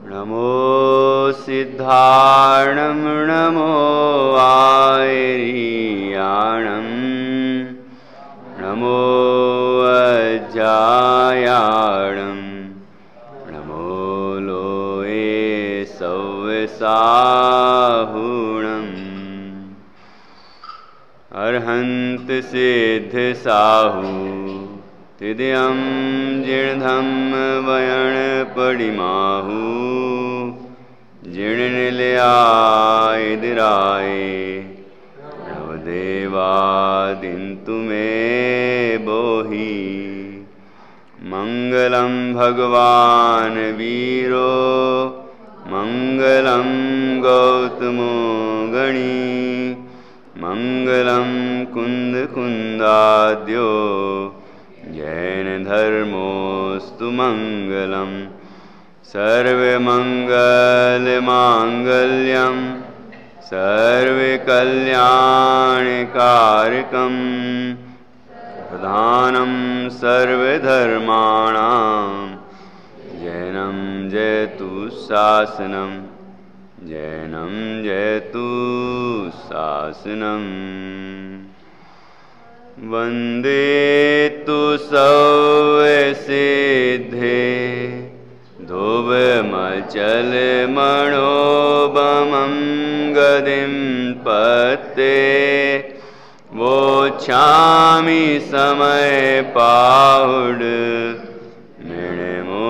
नमो सिद्धार्णं नमो आयर्याणं नमो अज्जायाणं नमो लोये सव्यसाहुणम् अर्हन्त सिद्ध साहु तिदयं जीर्णधम वयण पडिमाहु जीर्णनिलयाय नवदेवादिन्तु मे बोहि मंगलं भगवान् वीरो मंगलं गौतमो गणी मंगलं कुन्दकुन्दाद्यो जैन धर्मोस्तु मंगलम सर्वमंगलमांगल्यं सर्वकल्याणकारकं प्रधानं सर्वधर्माणां जैनं जयतु शासनं जैनं जयतु शासनम् वन्दे तु सौसिद्धे धुवमचलमणोबमं गदिं पत्ते वोच्छामि समय पाहुड मृणमो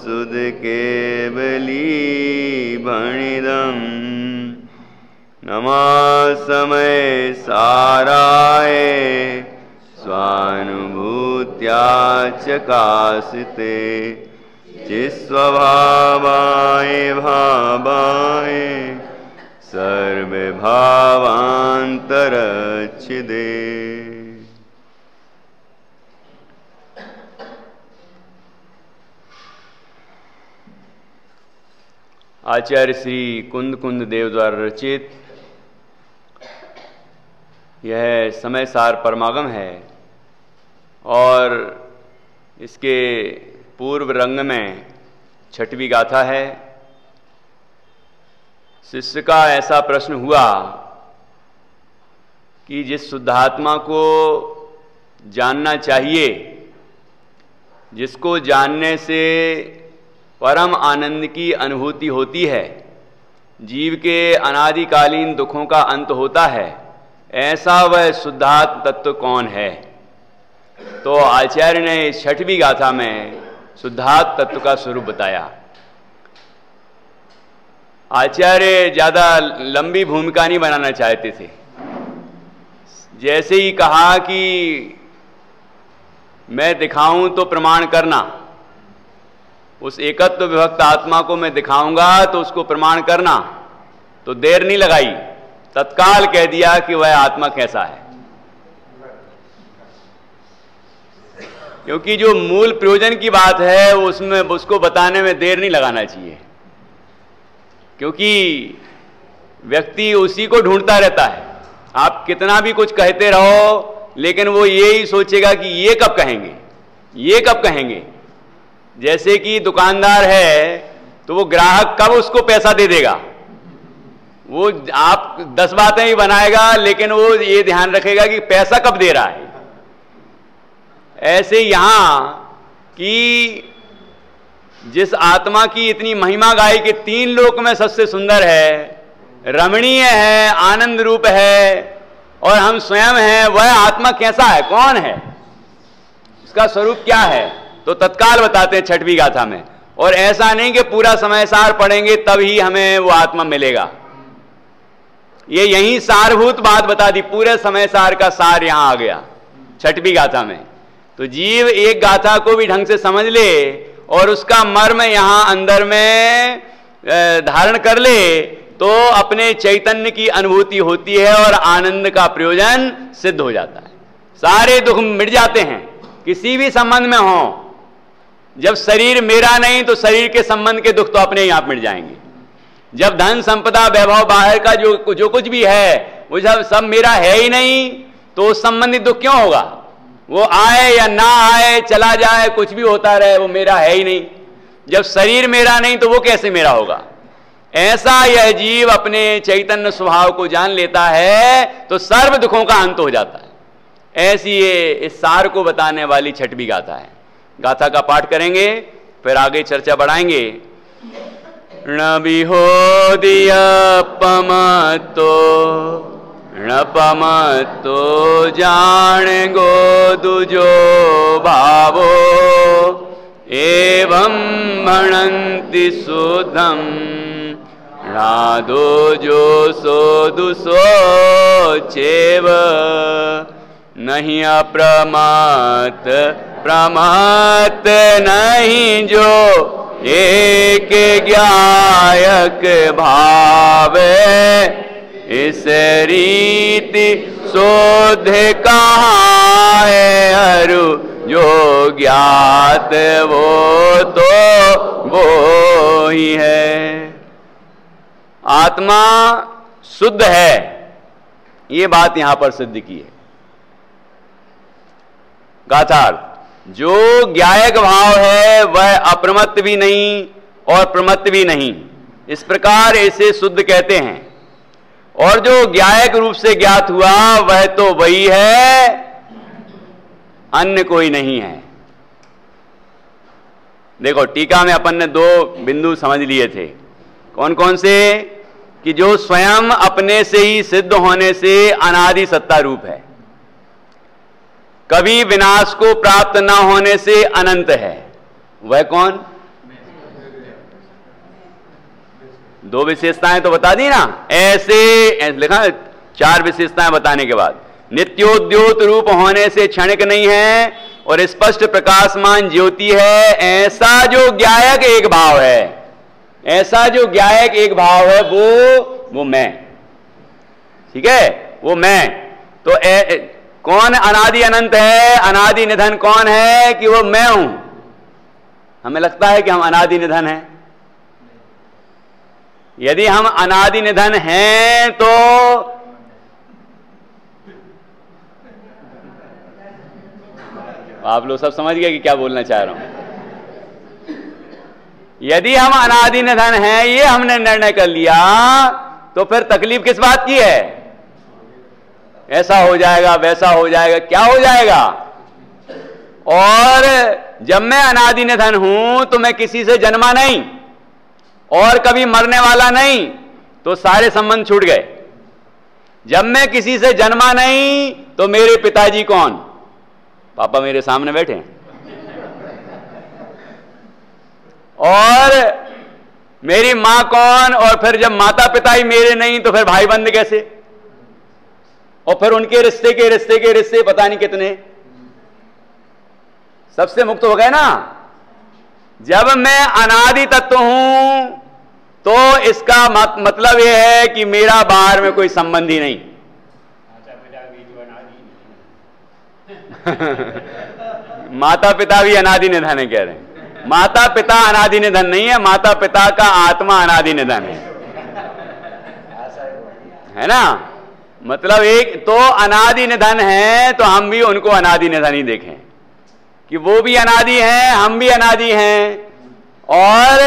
सुद केवली भणिदम् नमः समय साराय स्वानुभूत्या चकासिते चिस्वभावाय भावाय सर्वभावान्तरच्छिदे। आचार्य श्री कुंद कुंद देव द्वारा रचित यह समय सार परमागम है और इसके पूर्व रंग में छठवीं गाथा है। शिष्य का ऐसा प्रश्न हुआ कि जिस शुद्धात्मा को जानना चाहिए, जिसको जानने से परम आनंद की अनुभूति होती है, जीव के अनादिकालीन दुखों का अंत होता है, ऐसा वह शुद्धात्म तत्व कौन है। तो आचार्य ने इस छठवीं गाथा में शुद्धात्म तत्व का स्वरूप बताया। आचार्य ज्यादा लंबी भूमिका नहीं बनाना चाहते थे। जैसे ही कहा कि मैं दिखाऊं तो प्रमाण करना, उस एकत्व विभक्त आत्मा को मैं दिखाऊंगा तो उसको प्रमाण करना, तो देर नहीं लगाई, तत्काल कह दिया कि वह आत्मा कैसा है। क्योंकि जो मूल प्रयोजन की बात है उसमें उसको बताने में देर नहीं लगाना चाहिए, क्योंकि व्यक्ति उसी को ढूंढता रहता है। आप कितना भी कुछ कहते रहो लेकिन वो यही सोचेगा कि ये कब कहेंगे, ये कब कहेंगे। जैसे कि दुकानदार है तो वो ग्राहक कब उसको पैसा दे देगा, वो आप 10 बातें ही बनाएगा लेकिन वो ये ध्यान रखेगा कि पैसा कब दे रहा है। ऐसे यहां कि जिस आत्मा की इतनी महिमा गाई कि 3 लोक में सबसे सुंदर है, रमणीय है, आनंद रूप है और हम स्वयं हैं, वह आत्मा कैसा है, कौन है, उसका स्वरूप क्या है, तो तत्काल बताते हैं छठवीं गाथा में। और ऐसा नहीं कि पूरा समय सार पढ़ेंगे तब ही हमें वो आत्मा मिलेगा। ये यही सारभूत बात बता दी, पूरे समय सार का सार यहां आ गया छठवीं गाथा में। तो जीव एक गाथा को भी ढंग से समझ ले और उसका मर्म यहां अंदर में धारण कर ले तो अपने चैतन्य की अनुभूति होती है और आनंद का प्रयोजन सिद्ध हो जाता है। सारे दुख मिट जाते हैं किसी भी संबंध में हो। जब शरीर मेरा नहीं तो शरीर के संबंध के दुख तो अपने ही आप मिट जाएंगे। जब धन संपदा वैभव बाहर का जो कुछ भी है वो सब मेरा है ही नहीं तो उस संबंधित दुख क्यों होगा। वो आए या ना आए, चला जाए, कुछ भी होता रहे, वो मेरा है ही नहीं। जब शरीर मेरा नहीं तो वो कैसे मेरा होगा? ऐसा यह जीव अपने चैतन्य स्वभाव को जान लेता है तो सर्व दुखों का अंत हो जाता है। ऐसी ये इस सार को बताने वाली छठवीं गाथा है। गाथा का पाठ करेंगे, फिर आगे चर्चा बढ़ाएंगे। णपमतो जान गो दुजो भावो एवं भणन्ति शुद्धम राधो जो सो दुसो चेव नहीं अप्रमात प्रमात नहीं जो एक ज्ञायक भाव इस रीति शोध कहाँ है अरु जो ज्ञात वो तो वो ही है। आत्मा शुद्ध है, ये बात यहां पर सिद्ध की है। गाथार्थ, जो ज्ञायक भाव है वह अप्रमत्त भी नहीं और प्रमत्त भी नहीं, इस प्रकार इसे शुद्ध कहते हैं। और जो ज्ञायक रूप से ज्ञात हुआ वह तो वही है, अन्य कोई नहीं है। देखो टीका में अपन ने दो बिंदु समझ लिए थे। कौन कौन से? कि जो स्वयं अपने से ही सिद्ध होने से अनादि सत्ता रूप है, कभी विनाश को प्राप्त न होने से अनंत है, वह कौन? दो विशेषताएं तो बता दी ना। ऐसे लिखा, चार विशेषताएं बताने के बाद नित्योद्योत रूप होने से क्षणिक नहीं है और स्पष्ट प्रकाशमान ज्योति है। ऐसा जो ज्ञायक एक भाव है, ऐसा जो ज्ञायक एक भाव है वो मैं, ठीक है, वो मैं। तो कौन अनादि अनंत है? अनादि निधन कौन है? कि वो मैं हूं। हमें लगता है कि हम अनादि निधन हैं। यदि हम अनादि निधन हैं तो आप लोग सब समझ गए कि क्या बोलना चाह रहा हूं। यदि हम अनादि निधन हैं, ये हमने निर्णय कर लिया, तो फिर तकलीफ किस बात की है? ऐसा हो जाएगा, वैसा हो जाएगा, क्या हो जाएगा? और जब मैं अनादि निधन हूं तो मैं किसी से जन्मा नहीं और कभी मरने वाला नहीं, तो सारे संबंध छूट गए। जब मैं किसी से जन्मा नहीं तो मेरे पिताजी कौन? पापा मेरे सामने बैठे हैं। और मेरी मां कौन? और फिर जब माता पिता ही मेरे नहीं तो फिर भाई बंद कैसे? और फिर उनके रिश्ते के रिश्ते के रिश्ते पता नहीं कितने, सबसे मुक्त हो गए ना। जब मैं अनादि तत्व हूं तो इसका मतलब यह है कि मेरा बाहर में कोई संबंध ही नहीं। माता पिता भी अनादि निधन है, कह रहे हैं। माता पिता अनादि निधन नहीं है, माता पिता का आत्मा अनादि निधन है ना। मतलब एक तो अनादि निधन है, तो हम भी उनको अनादि निधन ही देखें कि वो भी अनादि हैं, हम भी अनादि हैं। और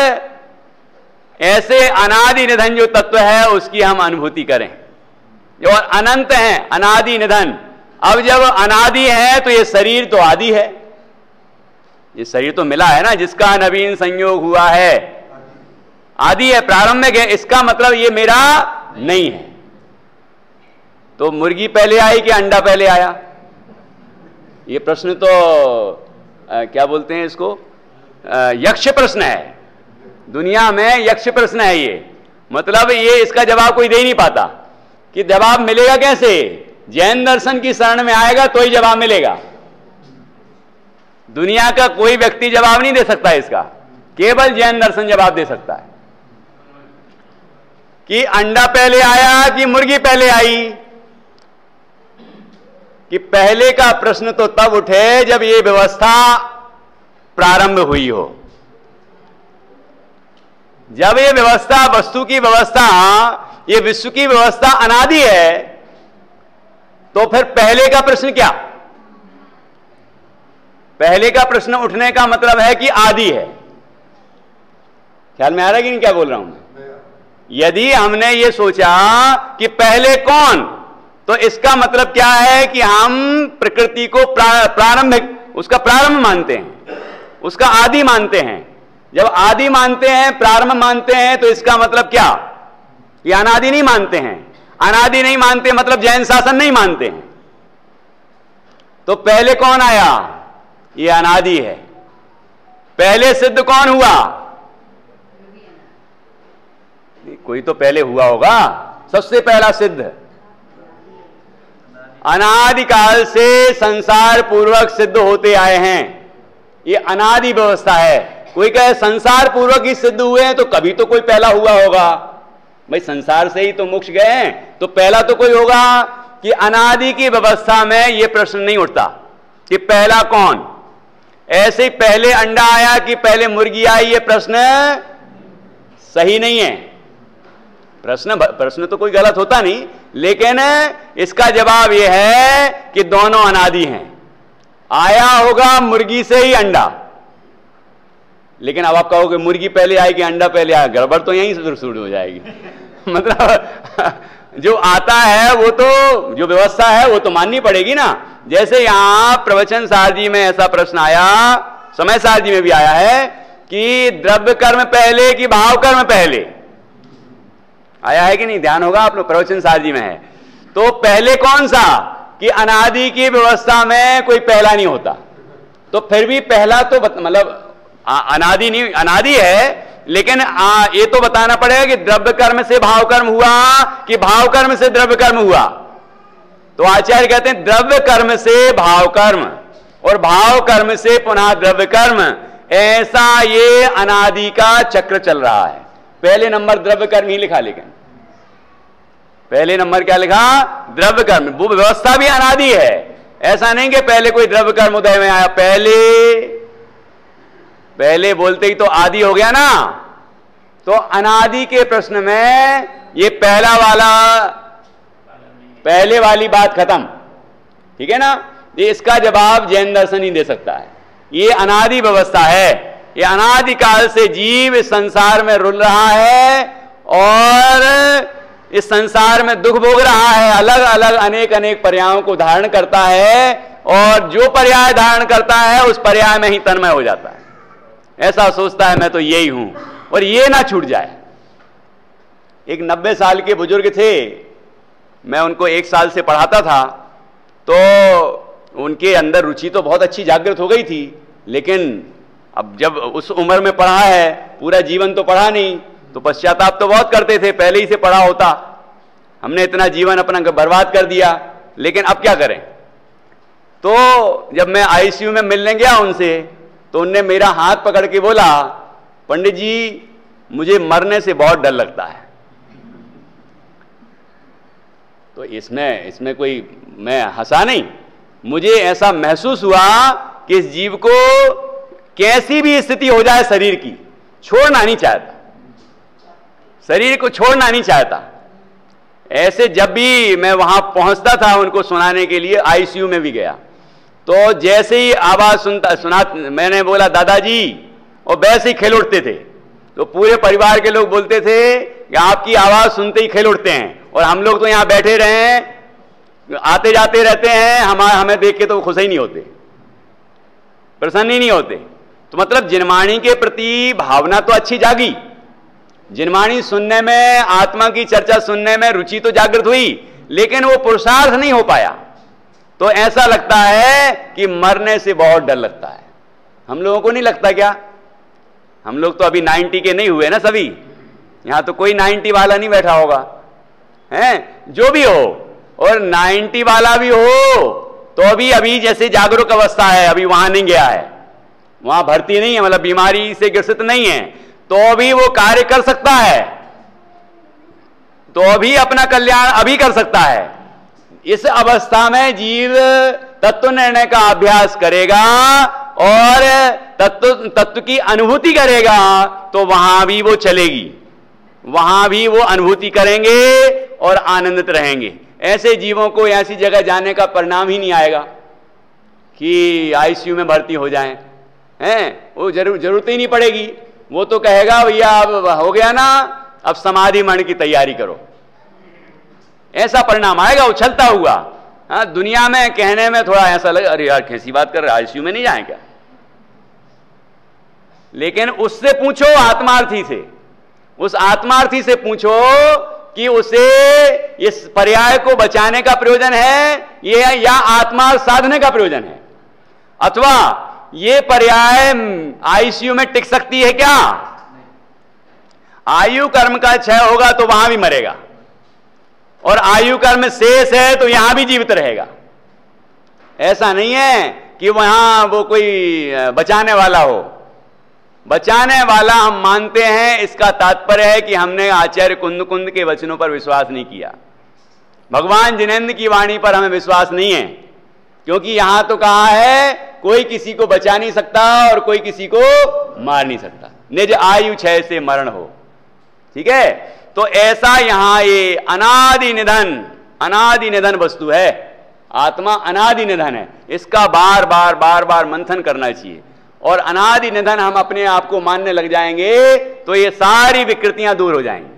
ऐसे अनादि निधन जो तत्व है उसकी हम अनुभूति करें। और अनंत है, अनादि निधन। अब जब अनादि है तो ये शरीर तो आदि है, ये शरीर तो मिला है ना, जिसका नवीन संयोग हुआ है, आदि है, प्रारंभिक है। इसका मतलब ये मेरा नहीं है। तो मुर्गी पहले आई कि अंडा पहले आया? ये प्रश्न तो क्या बोलते हैं इसको, यक्ष प्रश्न है। दुनिया में यक्ष प्रश्न है ये। मतलब ये इसका जवाब कोई दे नहीं पाता कि जवाब मिलेगा कैसे। जैन दर्शन की शरण में आएगा तो ही जवाब मिलेगा। दुनिया का कोई व्यक्ति जवाब नहीं दे सकता इसका, केवल जैन दर्शन जवाब दे सकता है कि अंडा पहले आया कि मुर्गी पहले आई। कि पहले का प्रश्न तो तब उठे जब ये व्यवस्था प्रारंभ हुई हो। जब ये व्यवस्था, वस्तु की व्यवस्था, ये विश्व की व्यवस्था अनादि है, तो फिर पहले का प्रश्न क्या? पहले का प्रश्न उठने का मतलब है कि आदि है। ख्याल में आ रहा है कि नहीं क्या बोल रहा हूं मैं? यदि हमने ये सोचा कि पहले कौन, तो इसका मतलब क्या है कि हम प्रकृति को प्रारंभिक, उसका प्रारंभ मानते हैं, उसका आदि मानते हैं। जब आदि मानते हैं, प्रारंभ मानते हैं, तो इसका मतलब क्या? ये अनादि नहीं मानते हैं। अनादि नहीं मानते मतलब जैन शासन नहीं मानते हैं। तो पहले कौन आया? ये अनादि है। पहले सिद्ध कौन हुआ? कोई तो पहले हुआ होगा। सबसे पहला सिद्ध अनादिकाल से संसार पूर्वक सिद्ध होते आए हैं। ये अनादि व्यवस्था है। कोई कहे संसार पूर्वक ही सिद्ध हुए हैं, तो कभी तो कोई पहला हुआ होगा। भाई संसार से ही तो मोक्ष गए हैं, तो पहला तो कोई होगा। कि अनादि की व्यवस्था में यह प्रश्न नहीं उठता कि पहला कौन। ऐसे ही पहले अंडा आया कि पहले मुर्गी आई, यह प्रश्न सही नहीं है। प्रश्न तो कोई गलत होता नहीं, लेकिन इसका जवाब यह है कि दोनों अनादि हैं। आया होगा मुर्गी से ही अंडा, लेकिन अब आप कहोगे मुर्गी पहले आएगी अंडा पहले आएगा, गड़बड़ तो यहीं से शुरू हो जाएगी। मतलब जो आता है वो तो, जो व्यवस्था है वो तो माननी पड़ेगी ना। जैसे यहां प्रवचन सार जी में ऐसा प्रश्न आया, समय सार जी में भी आया है कि द्रव्य कर्म पहले कि भाव कर्म पहले, आया है कि नहीं? ध्यान होगा आप लोग, प्रवचन सार जी में है। तो पहले कौन सा? कि अनादि की व्यवस्था में कोई पहला नहीं होता। तो फिर भी पहला तो मतलब अनादि नहीं, अनादि है, लेकिन ये तो बताना पड़ेगा कि द्रव्य कर्म से भाव कर्म हुआ कि भाव कर्म से द्रव्य कर्म हुआ। तो आचार्य कहते हैं द्रव्य कर्म से भाव कर्म और भाव कर्म से पुनः द्रव्य कर्म, ऐसा ये अनादि का चक्र चल रहा है। पहले नंबर द्रव्य कर्म ही लिखा, लेकिन पहले नंबर क्या लिखा? द्रव्य कर्म। वो व्यवस्था भी अनादि है। ऐसा नहीं कि पहले कोई द्रव्य कर्म उदय में आया। पहले बोलते ही तो आदि हो गया ना। तो अनादि के प्रश्न में ये पहले वाली बात खत्म, ठीक है ना। ये इसका जवाब जैन दर्शन ही दे सकता है। ये अनादि व्यवस्था है। ये अनादिकाल से जीव इस संसार में रुल रहा है और इस संसार में दुख भोग रहा है। अलग अलग अनेक अनेक पर्यायों को धारण करता है और जो पर्याय धारण करता है उस पर्याय में ही तन्मय हो जाता है। ऐसा सोचता है मैं तो यही हूं, और ये ना छूट जाए। एक 90 साल के बुजुर्ग थे, मैं उनको 1 साल से पढ़ाता था, तो उनके अंदर रुचि तो बहुत अच्छी जागृत हो गई थी, लेकिन अब जब उस उम्र में पढ़ा है, पूरा जीवन तो पढ़ा नहीं, तो पश्चाताप तो बहुत करते थे। पहले ही से पढ़ा होता, हमने इतना जीवन अपना बर्बाद कर दिया, लेकिन अब क्या करें। तो जब मैं आईसीयू में मिलने गया उनसे, तो उनने मेरा हाथ पकड़ के बोला, पंडित जी मुझे मरने से बहुत डर लगता है। तो इसमें कोई, मैं हंसा नहीं, मुझे ऐसा महसूस हुआ कि इस जीव को कैसी भी स्थिति हो जाए शरीर की, छोड़ना नहीं चाहता, शरीर को छोड़ना नहीं चाहता। ऐसे जब भी मैं वहां पहुंचता था उनको सुनाने के लिए, आईसीयू में भी गया, तो जैसे ही आवाज सुना मैंने बोला दादाजी, और वैसे ही खेल उठते थे। तो पूरे परिवार के लोग बोलते थे कि आपकी आवाज सुनते ही खेल उठते हैं, और हम लोग तो यहां बैठे रहे, आते जाते रहते हैं, हमें देख के तो खुश ही नहीं होते, प्रसन्न ही नहीं होते। तो मतलब जिनवाणी के प्रति भावना तो अच्छी जागी, जिनवाणी सुनने में, आत्मा की चर्चा सुनने में रुचि तो जागृत हुई, लेकिन वो पुरुषार्थ नहीं हो पाया। तो ऐसा लगता है कि मरने से बहुत डर लगता है। हम लोगों को नहीं लगता क्या? हम लोग तो अभी 90 के नहीं हुए ना सभी, यहां तो कोई 90 वाला नहीं बैठा होगा, हैं? जो भी हो, और 90 वाला भी हो तो अभी जैसे जागरूक अवस्था है, अभी वहां नहीं गया है, वहां भर्ती नहीं है, मतलब बीमारी से ग्रसित नहीं है, तो अभी वो कार्य कर सकता है, तो अभी अपना कल्याण अभी कर सकता है। इस अवस्था में जीव तत्व निर्णय का अभ्यास करेगा और तत्व की अनुभूति करेगा, तो वहां भी वो चलेगी, वहां भी वो अनुभूति करेंगे और आनंदित रहेंगे। ऐसे जीवों को ऐसी जगह जाने का परिणाम ही नहीं आएगा। कि आईसीयू में भर्ती हो जाएं, हैं, वो जरूरत ही नहीं पड़ेगी। वो तो कहेगा भैया अब हो गया ना, अब समाधि मरण की तैयारी करो। ऐसा परिणाम आएगा उछलता हुआ। हाँ, दुनिया में कहने में थोड़ा ऐसा लगे, अरे यार कैसी बात कर रहे, आईसीयू में नहीं जाए क्या? लेकिन उससे पूछो आत्मार्थी से, उस आत्मार्थी से पूछो कि उसे इस पर्याय को बचाने का प्रयोजन है ये या आत्मा साधने का प्रयोजन है, अथवा ये पर्याय आईसीयू में टिक सकती है क्या? आयु कर्म का क्षय होगा तो वहां भी मरेगा, और आयु कर्म शेष है तो यहां भी जीवित रहेगा। ऐसा नहीं है कि वहां वो कोई बचाने वाला हो। बचाने वाला हम मानते हैं, इसका तात्पर्य है कि हमने आचार्य कुंद के वचनों पर विश्वास नहीं किया, भगवान जिनेंद्र की वाणी पर हमें विश्वास नहीं है, क्योंकि यहां तो कहा है कोई किसी को बचा नहीं सकता और कोई किसी को मार नहीं सकता, निज आयु क्षय से मरण हो। ठीक है, तो ऐसा यहां ये अनादि निधन वस्तु है, आत्मा अनादि निधन है, इसका बार बार मंथन करना चाहिए। और अनादि निधन हम अपने आप को मानने लग जाएंगे तो ये सारी विकृतियां दूर हो जाएंगी,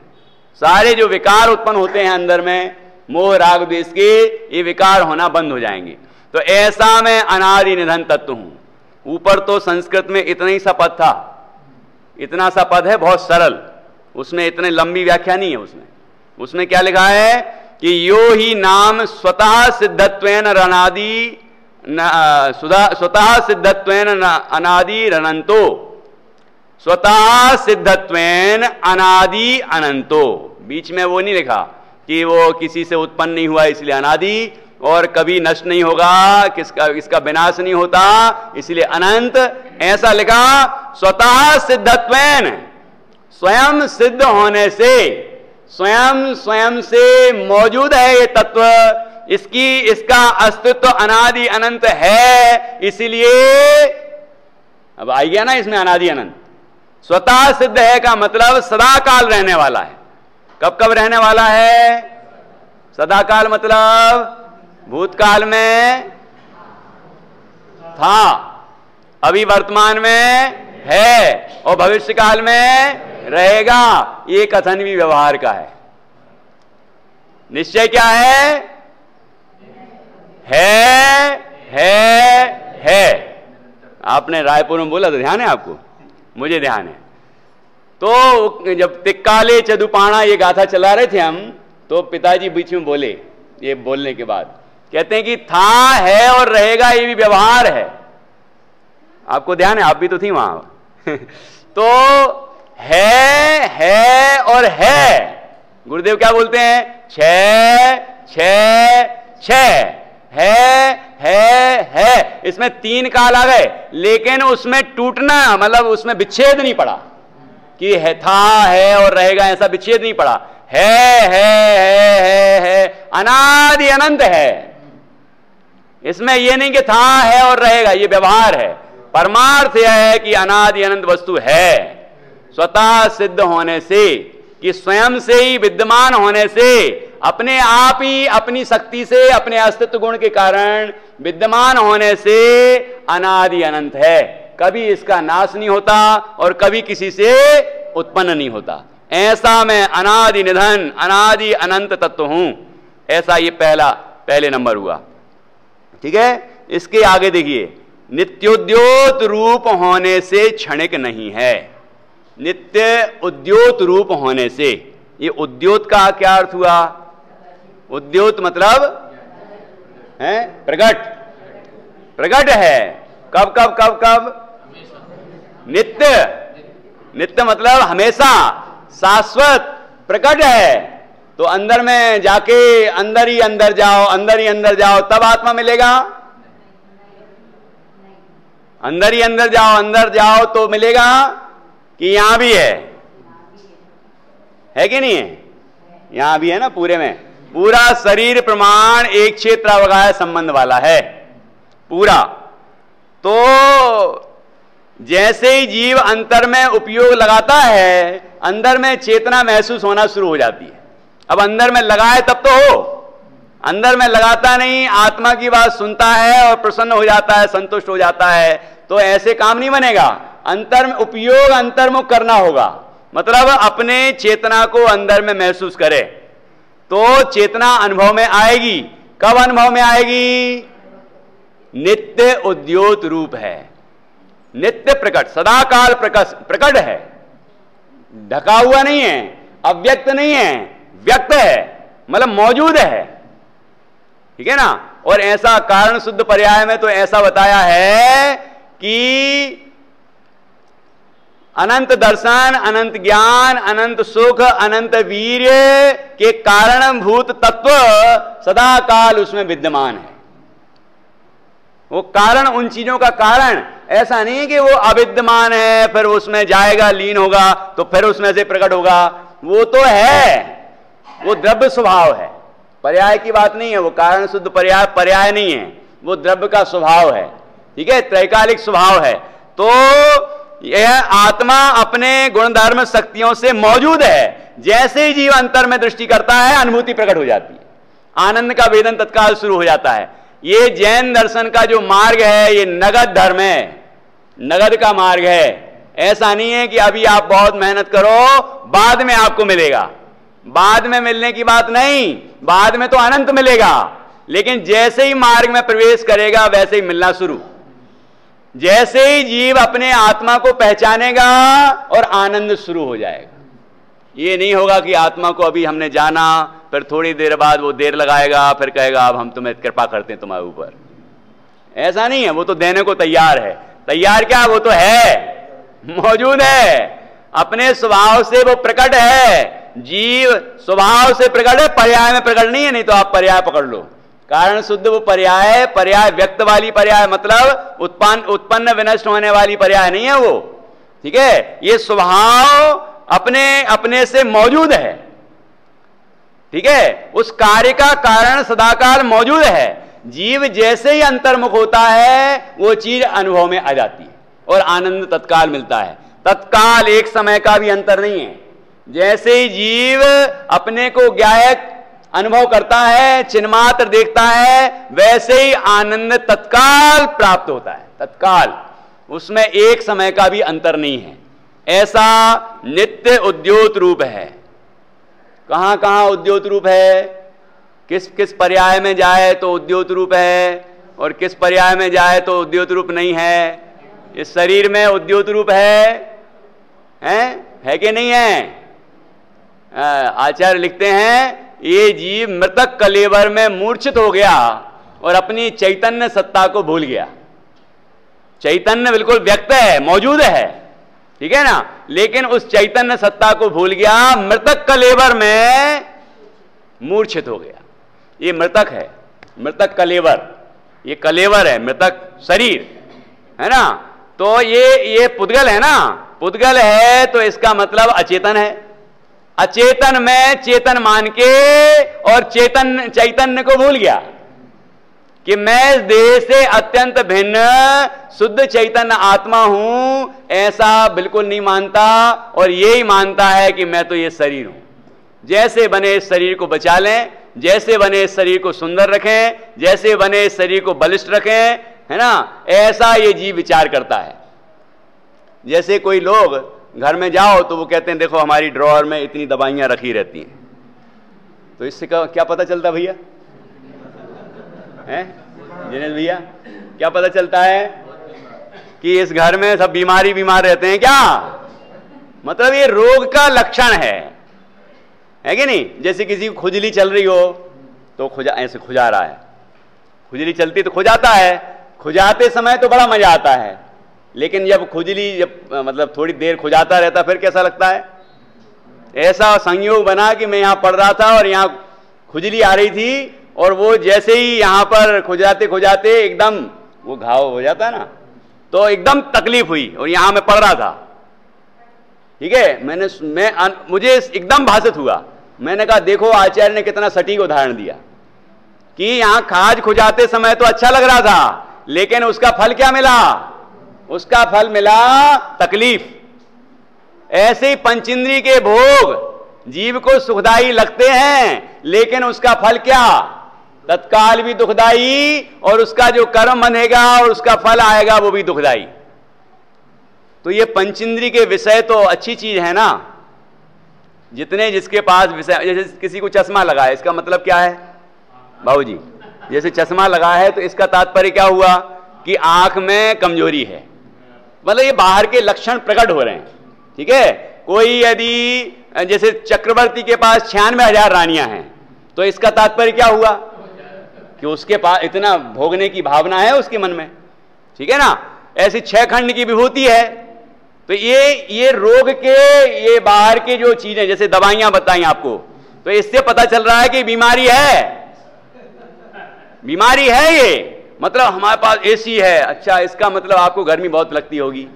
सारे जो विकार उत्पन्न होते हैं अंदर में, मोह राग द्वेष के, ये विकार होना बंद हो जाएंगे। तो ऐसा मैं अनादि निधन तत्व हूं। ऊपर तो संस्कृत में इतना ही सा पद था, इतना सा पद है, बहुत सरल, उसमें इतने लंबी व्याख्या नहीं है। उसमें क्या लिखा है कि यो ही नाम स्वतः सिद्धत्वेन रनादि स्वतः सिद्धत्वेन अनादि रनंतो, स्वतः सिद्धत्वेन अनादि अनंतो। बीच में वो नहीं लिखा कि वो किसी से उत्पन्न नहीं हुआ इसलिए अनादि, और कभी नष्ट नहीं होगा, इसका विनाश नहीं होता इसलिए अनंत। ऐसा लिखा स्वतः सिद्धत्वेन, स्वयं सिद्ध होने से, स्वयं से मौजूद है ये तत्व, इसका अस्तित्व अनादि अनंत है, इसलिए अब आ गया ना इसमें अनादि अनंत। स्वतः सिद्ध है का मतलब सदा काल रहने वाला है। कब कब रहने वाला है? सदा काल मतलब भूतकाल में था, अभी वर्तमान में है और भविष्य काल में रहेगा। ये कथन भी व्यवहार का है। निश्चय क्या है? आपने रायपुर में बोला तो ध्यान है आपको? मुझे ध्यान है। तो जब तिक्काले चदुपाणा ये गाथा चला रहे थे हम, तो पिताजी बीच में बोले, ये बोलने के बाद कहते हैं कि था, है और रहेगा, ये भी व्यवहार है। आपको ध्यान है? आप भी तो थी वहां। तो है और है, गुरुदेव क्या बोलते हैं? छह है। इसमें 3 काल आ गए, लेकिन उसमें टूटना मतलब उसमें विच्छेद नहीं पड़ा कि है, था, है और रहेगा, ऐसा विच्छेद नहीं पड़ा। है अनादि अनंत है। इसमें यह नहीं कि था, है और रहेगा, ये व्यवहार है। परमार्थ यह है कि अनादि अनंत वस्तु है, स्वतः सिद्ध होने से, कि स्वयं से ही विद्यमान होने से, अपने आप ही अपनी शक्ति से, अपने अस्तित्व गुण के कारण विद्यमान होने से अनादि अनंत है। कभी इसका नाश नहीं होता और कभी किसी से उत्पन्न नहीं होता। ऐसा मैं अनादि निधन, अनादि अनंत तत्व हूं। ऐसा ये पहले नंबर हुआ। ठीक है, इसके आगे देखिए, नित्योद्योत रूप होने से क्षणिक नहीं है। नित्य उद्योत रूप होने से, ये उद्योत का क्या अर्थ हुआ? उद्योत मतलब है प्रकट है। कब? नित्य मतलब हमेशा, शाश्वत, प्रकट है। तो अंदर में जाके अंदर ही अंदर जाओ तब आत्मा मिलेगा। अंदर ही अंदर जाओ तो मिलेगा कि यहां भी है कि नहीं है? यहां भी है ना, पूरे में पूरा शरीर प्रमाण एक क्षेत्रावगाह संबंध वाला है पूरा। तो जैसे ही जीव अंतर में उपयोग लगाता है, अंदर में चेतना महसूस होना शुरू हो जाती है। अब अंदर में लगाए तब तो हो, अंदर में लगाता नहीं, आत्मा की बात सुनता है और प्रसन्न हो जाता है, संतुष्ट हो जाता है, तो ऐसे काम नहीं बनेगा। अंतर में उपयोग अंतर्मुख करना होगा, मतलब अपने चेतना को अंदर में महसूस करे तो चेतना अनुभव में आएगी। कब अनुभव में आएगी? नित्य उद्योत रूप है, नित्य प्रकट, सदाकाल प्रकट है, ढका हुआ नहीं है, अव्यक्त नहीं है, व्यक्त है, मतलब मौजूद है, ठीक है ना। और ऐसा कारण शुद्ध पर्याय में तो ऐसा बताया है कि अनंत दर्शन, अनंत ज्ञान, अनंत सुख, अनंत वीर्य के कारणभूत तत्व सदा काल उसमें विद्यमान है। वो कारण, उन चीजों का कारण, ऐसा नहीं है कि वो अविद्यमान है फिर उसमें जाएगा, लीन होगा तो फिर उसमें से प्रकट होगा। वो तो है, वो द्रव्य स्वभाव है, पर्याय की बात नहीं है। वो कारण शुद्ध पर्याय पर्याय नहीं है, वो द्रव्य का स्वभाव है, ठीक है, त्रैकालिक स्वभाव है। तो यह आत्मा अपने गुणधर्म शक्तियों से मौजूद है। जैसे ही जीव अंतर में दृष्टि करता है, अनुभूति प्रकट हो जाती है, आनंद का वेदन तत्काल शुरू हो जाता है। ये जैन दर्शन का जो मार्ग है, ये नगद धर्म है, नगद का मार्ग है। ऐसा नहीं है कि अभी आप बहुत मेहनत करो बाद में आपको मिलेगा, बाद में मिलने की बात नहीं, बाद में तो अनंत मिलेगा, लेकिन जैसे ही मार्ग में प्रवेश करेगा वैसे ही मिलना शुरू। जैसे ही जीव अपने आत्मा को पहचानेगा और आनंद शुरू हो जाएगा। ये नहीं होगा कि आत्मा को अभी हमने जाना, फिर थोड़ी देर बाद वो देर लगाएगा, फिर कहेगा अब हम तुम्हें कृपा करते हैं तुम्हारे ऊपर। ऐसा नहीं है, वो तो देने को तैयार है। तैयार क्या, वो तो है, मौजूद है, अपने स्वभाव से वो प्रकट है। जीव स्वभाव से प्रकट है, पर्याय में प्रकट नहीं है। नहीं तो आप पर्याय पकड़ लो, कारण शुद्ध वो पर्याय, पर्याय व्यक्त वाली पर्याय, मतलब उत्पन्न विनष्ट होने वाली पर्याय नहीं है वो, ठीक है। ये स्वभाव अपने से मौजूद है, ठीक है, उस कार्य का कारण सदाकाल मौजूद है। जीव जैसे ही अंतर्मुख होता है वो चीज अनुभव में आ जाती है और आनंद तत्काल मिलता है। तत्काल, एक समय का भी अंतर नहीं है। जैसे ही जीव अपने को ज्ञायक अनुभव करता है, चिन्मात्र देखता है, वैसे ही आनंद तत्काल प्राप्त होता है, तत्काल, उसमें एक समय का भी अंतर नहीं है। ऐसा नित्य उद्योत रूप है। कहां कहां उद्योत रूप है, किस किस पर्याय में जाए तो उद्योत रूप है और किस पर्याय में जाए तो उद्योत रूप नहीं है। इस शरीर में उद्योत रूप है कि नहीं है? आचार्य लिखते हैं ये जीव मृतक कलेवर में मूर्छित हो गया और अपनी चैतन्य सत्ता को भूल गया। चैतन्य बिल्कुल व्यक्त है, मौजूद है, ठीक है ना, लेकिन उस चैतन्य सत्ता को भूल गया, मृतक कलेवर में मूर्छित हो गया। ये मृतक है, मृतक कलेवर, ये कलेवर है, मृतक शरीर है ना। तो ये पुद्गल है ना, पुद्गल है तो इसका मतलब अचेतन है। अचेतन में चेतन मान के और चैतन्य को भूल गया कि मैं इस देह से अत्यंत भिन्न शुद्ध चैतन्य आत्मा हूं, ऐसा बिल्कुल नहीं मानता और यही मानता है कि मैं तो ये शरीर हूं। जैसे बने इस शरीर को बचा लें, जैसे बने इस शरीर को सुंदर रखें, जैसे बने इस शरीर को बलिष्ठ रखें, है ना, ऐसा ये जीव विचार करता है। जैसे कोई लोग घर में जाओ तो वो कहते हैं देखो हमारी ड्रॉअर में इतनी दवाइयां रखी रहती हैं, तो इससे क्या पता चलता भैया, हैं जिनेश भैया, क्या पता चलता है कि इस घर में सब बीमार रहते हैं क्या? मतलब ये रोग का लक्षण है कि नहीं? जैसे किसी को खुजली चल रही हो तो ऐसे खुजा रहा है, खुजली चलती तो खुजाता है, खुजाते समय तो बड़ा मजा आता है, लेकिन जब मतलब थोड़ी देर खुजाता रहता फिर कैसा लगता है? ऐसा संयोग बना कि मैं यहां पढ़ रहा था और यहां खुजली आ रही थी और वो जैसे ही यहां पर खुजाते एकदम वो घाव हो जाता है ना, तो एकदम तकलीफ हुई और यहां मैं पढ़ रहा था, ठीक है। मुझे एकदम भाषित हुआ। मैंने कहा देखो आचार्य ने कितना सटीक उदाहरण दिया कि यहां खाज खुजाते समय तो अच्छा लग रहा था, लेकिन उसका फल क्या मिला? उसका फल मिला तकलीफ। ऐसे ही पंचेंद्रिय के भोग जीव को सुखदायी लगते हैं, लेकिन उसका फल क्या? तत्काल भी दुखदाई, और उसका जो कर्म बनेगा और उसका फल आएगा वो भी दुखदाई। तो ये पंचेंद्रिय के विषय तो अच्छी चीज है ना, जितने जिसके पास विषय, जैसे किसी को चश्मा लगा है, इसका मतलब क्या है बाबूजी? जैसे चश्मा लगा है तो इसका तात्पर्य क्या हुआ कि आंख में कमजोरी है, मतलब ये बाहर के लक्षण प्रकट हो रहे हैं। ठीक है, कोई यदि जैसे चक्रवर्ती के पास 96,000 रानियां हैं, तो इसका तात्पर्य क्या हुआ कि उसके पास इतना भोगने की भावना है उसके मन में। ठीक है ना, ऐसी 6 खंड की विभूति है। तो ये रोग के, ये बाहर के जो चीजें जैसे दवाइयां बताई आपको, तो इससे पता चल रहा है कि बीमारी है, बीमारी है ये। मतलब हमारे पास एसी है, अच्छा इसका मतलब आपको गर्मी बहुत लगती होगी,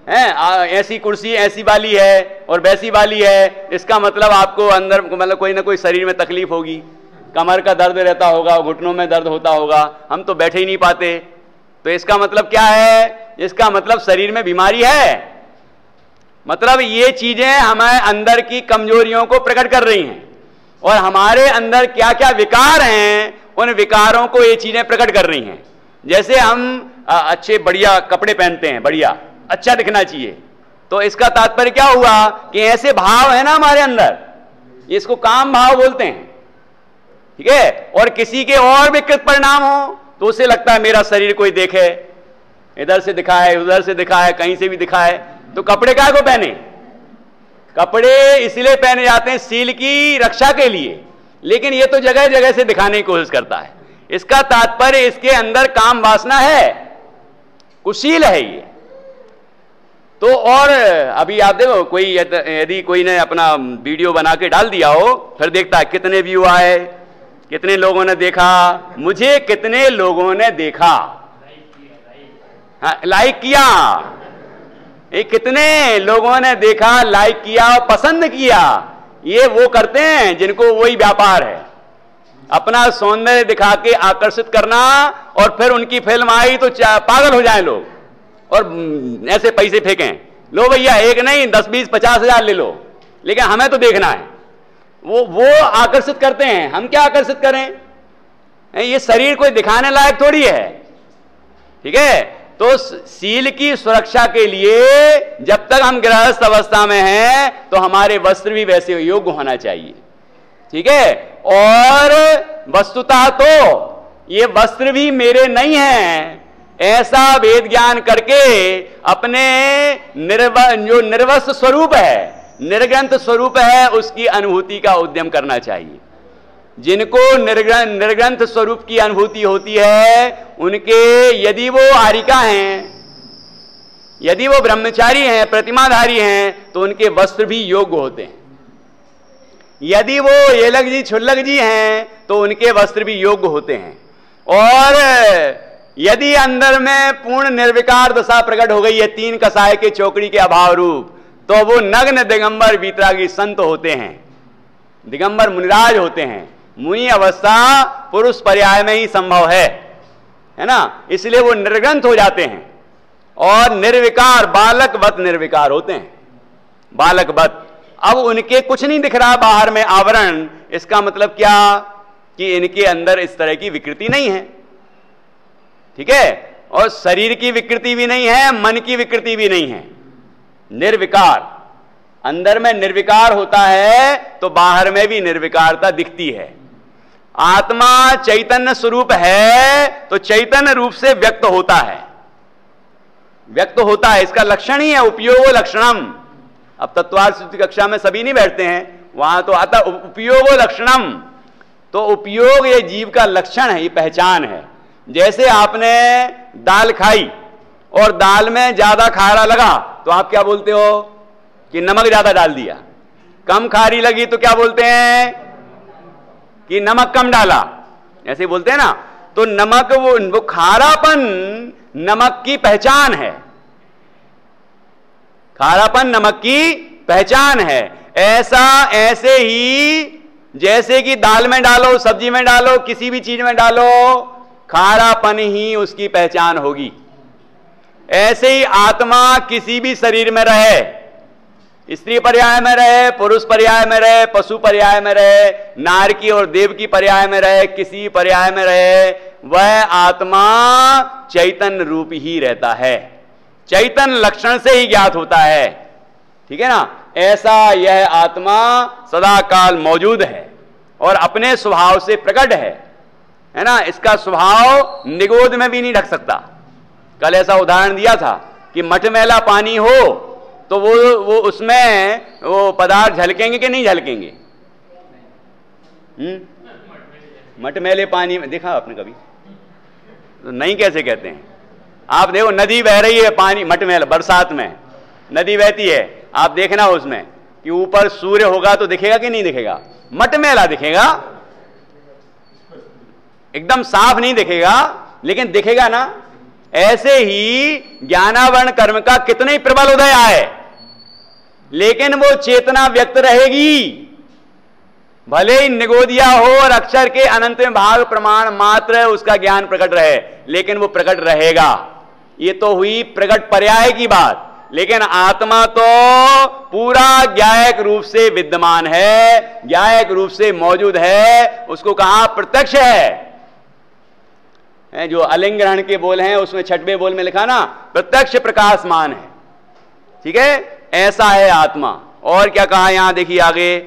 हैं? ऐसी कुर्सी ऐसी वाली है और वैसी वाली है, इसका मतलब आपको अंदर मतलब कोई ना कोई शरीर में तकलीफ होगी, कमर का दर्द रहता होगा, घुटनों में दर्द होता होगा, हम तो बैठे ही नहीं पाते। तो इसका मतलब क्या है? इसका मतलब शरीर में बीमारी है। मतलब ये चीजें हमारे अंदर की कमजोरियों को प्रकट कर रही हैं, और हमारे अंदर क्या क्या विकार हैं उन विकारों को ये चीजें प्रकट कर रही हैं। जैसे हम अच्छे बढ़िया कपड़े पहनते हैं, बढ़िया अच्छा दिखना चाहिए, तो इसका तात्पर्य क्या हुआ कि ऐसे भाव है ना हमारे अंदर, इसको काम भाव बोलते हैं। ठीक है, और किसी के और विकृत परिणाम हो तो उसे लगता है मेरा शरीर कोई देखे, इधर से दिखा है, उधर से दिखा है, कहीं से भी दिखा है, तो कपड़े क्या को पहने? कपड़े इसलिए पहने जाते हैं सील की रक्षा के लिए, लेकिन ये तो जगह जगह से दिखाने की कोशिश करता है। इसका तात्पर्य इसके अंदर काम वासना है, कुशील है ये। तो और अभी आप देखो, कोई यदि कोई ने अपना वीडियो बना के डाल दिया हो, फिर देखता है कितने व्यू आए, कितने लोगों ने देखा, मुझे कितने लोगों ने देखा, हाँ, लाइक किया, ये कितने लोगों ने देखा, लाइक किया और पसंद किया। ये वो करते हैं जिनको वही व्यापार है, अपना सौंदर्य दिखा के आकर्षित करना, और फिर उनकी फिल्म आई तो पागल हो जाए लोग और ऐसे पैसे फेंकें, लो भैया एक नहीं 10, 20, 50,000 ले लो, लेकिन हमें तो देखना है। वो आकर्षित करते हैं, हम क्या आकर्षित करें? ये शरीर कोई दिखाने लायक थोड़ी है। ठीक है, तो सील की सुरक्षा के लिए जब तक हम गृहस्थ अवस्था में हैं तो हमारे वस्त्र भी वैसे योग्य होना चाहिए। ठीक है, और वस्तुतः तो ये वस्त्र भी मेरे नहीं हैं, ऐसा वेद ज्ञान करके अपने जो निर्वस्त्र स्वरूप है, निर्ग्रंथ स्वरूप है, उसकी अनुभूति का उद्यम करना चाहिए। जिनको निर्ग्रंथ स्वरूप की अनुभूति होती है, उनके यदि वो आरिका हैं, यदि वो ब्रह्मचारी हैं, प्रतिमाधारी हैं, तो उनके वस्त्र भी योग्य होते हैं। यदि वो येलक जी छुल्लक जी हैं तो उनके वस्त्र भी योग्य होते हैं। और यदि अंदर में पूर्ण निर्विकार दशा प्रकट हो गई है, 3 कसाय के चौकड़ी के अभाव रूप, तो वो नग्न दिगंबर वीतरागी संत होते हैं, दिगंबर मुनिराज होते हैं। मुनि अवस्था पुरुष पर्याय में ही संभव है ना, इसलिए वो निर्ग्रंथ हो जाते हैं और निर्विकार बालकवत निर्विकार होते हैं, बालकवत। अब उनके कुछ नहीं दिख रहा बाहर में आवरण, इसका मतलब क्या कि इनके अंदर इस तरह की विकृति नहीं है। ठीक है, और शरीर की विकृति भी नहीं है, मन की विकृति भी नहीं है, निर्विकार। अंदर में निर्विकार होता है तो बाहर में भी निर्विकारता दिखती है। आत्मा चैतन्य स्वरूप है तो चैतन्य रूप से व्यक्त होता है, व्यक्त होता है, इसका लक्षण ही है उपयोग लक्षणम। अब तत्वार्थ कक्षा में सभी नहीं बैठते हैं, वहां तो आता उपयोग लक्षणम। तो उपयोग ये जीव का लक्षण है, ये पहचान है। जैसे आपने दाल खाई और दाल में ज्यादा खारा लगा तो आप क्या बोलते हो कि नमक ज्यादा डाल दिया, कम खारी लगी तो क्या बोलते हैं कि नमक कम डाला, ऐसे बोलते हैं ना। तो नमक वो खारापन नमक की पहचान है, खारापन नमक की पहचान है। ऐसे ही जैसे कि दाल में डालो, सब्जी में डालो, किसी भी चीज में डालो, खारापन ही उसकी पहचान होगी। ऐसे ही आत्मा किसी भी शरीर में रहे, स्त्री पर्याय में रहे, पुरुष पर्याय में रहे, पशु पर्याय में रहे, नारकी और देव की पर्याय में रहे, किसी पर्याय में रहे, वह आत्मा चैतन्य रूप ही रहता है, चैतन्य लक्षण से ही ज्ञात होता है। ठीक है ना? ऐसा यह आत्मा सदा काल मौजूद है और अपने स्वभाव से प्रकट है ना? इसका स्वभाव निगोद में भी नहीं ढक सकता। कल ऐसा उदाहरण दिया था कि मटमैला पानी हो तो वो उसमें वो पदार्थ झलकेंगे कि नहीं झलकेंगे? मटमैले पानी में देखा आपने कभी? तो नहीं कैसे कहते हैं? आप देखो नदी बह रही है, पानी मटमैला, बरसात में नदी बहती है, आप देखना उसमें कि ऊपर सूर्य होगा तो दिखेगा कि नहीं दिखेगा? मटमैला दिखेगा, एकदम साफ नहीं दिखेगा, लेकिन दिखेगा ना। ऐसे ही ज्ञानावरण कर्म का कितने ही प्रबल उदय आए, लेकिन वो चेतना व्यक्त रहेगी। भले ही निगोदिया हो और अक्षर के अनंत में भाग प्रमाण मात्र उसका ज्ञान प्रकट रहे, लेकिन वो प्रकट रहेगा। ये तो हुई प्रकट पर्याय की बात, लेकिन आत्मा तो पूरा ज्ञायक रूप से विद्यमान है, ज्ञायक रूप से मौजूद है। उसको कहा प्रत्यक्ष है। जो अलिंग ग्रहण के बोल हैं उसमें छठवें बोल में लिखा ना, प्रत्यक्ष प्रकाशमान है। ठीक है? ऐसा है आत्मा। और क्या कहा यहां देखिए आगे,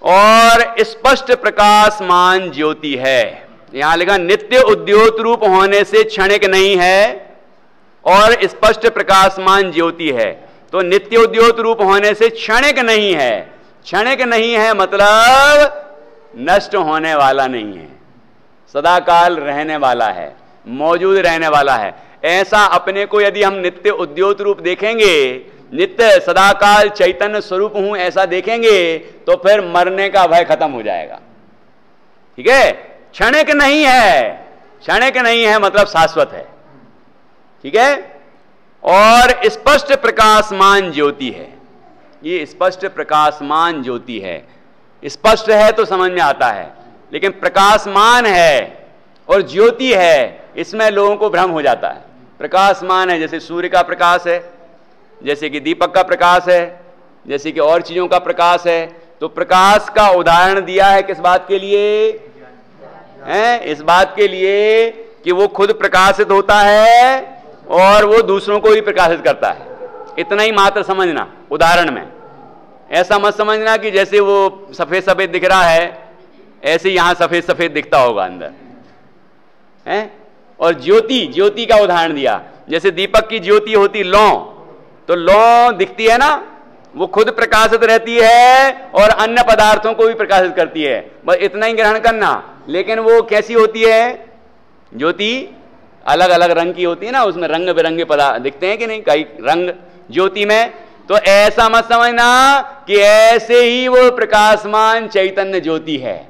और स्पष्ट प्रकाशमान ज्योति है। यहां लिखा नित्य उद्योत रूप होने से क्षणिक नहीं है और स्पष्ट प्रकाशमान ज्योति है। तो नित्य उद्योत रूप होने से क्षणिक नहीं है। क्षणिक नहीं है मतलब नष्ट होने वाला नहीं है, सदा काल रहने वाला है, मौजूद रहने वाला है। ऐसा अपने को यदि हम नित्य उद्योत रूप देखेंगे, नित्य सदाकाल चैतन्य स्वरूप हूं ऐसा देखेंगे, तो फिर मरने का भय खत्म हो जाएगा। ठीक है? क्षणिक नहीं है, क्षणिक नहीं है मतलब शाश्वत है। ठीक है? और स्पष्ट प्रकाशमान ज्योति है। ये स्पष्ट प्रकाशमान ज्योति है। स्पष्ट है तो समझ में आता है, लेकिन प्रकाशमान है और ज्योति है, इसमें लोगों को भ्रम हो जाता है। प्रकाशमान है जैसे सूर्य का प्रकाश है, जैसे कि दीपक का प्रकाश है, जैसे कि और चीजों का प्रकाश है। तो प्रकाश का उदाहरण दिया है किस बात के लिए? इस बात के लिए कि वो खुद प्रकाशित होता है और वो दूसरों को भी प्रकाशित करता है। इतना ही मात्र समझना उदाहरण में। ऐसा मत समझना कि जैसे वो सफेद सफेद दिख रहा है ऐसे यहां सफेद सफेद दिखता होगा अंदर है। और ज्योति, ज्योति का उदाहरण दिया, जैसे दीपक की ज्योति होती लौ, तो लौ दिखती है ना, वो खुद प्रकाशित रहती है और अन्य पदार्थों को भी प्रकाशित करती है। बस इतना ही ग्रहण करना। लेकिन वो कैसी होती है ज्योति? अलग अलग रंग की होती है ना, उसमें रंग बिरंगे पदार्थ दिखते हैं कि नहीं, कई रंग ज्योति में। तो ऐसा मत समझना कि ऐसे ही वो प्रकाशमान चैतन्य ज्योति है।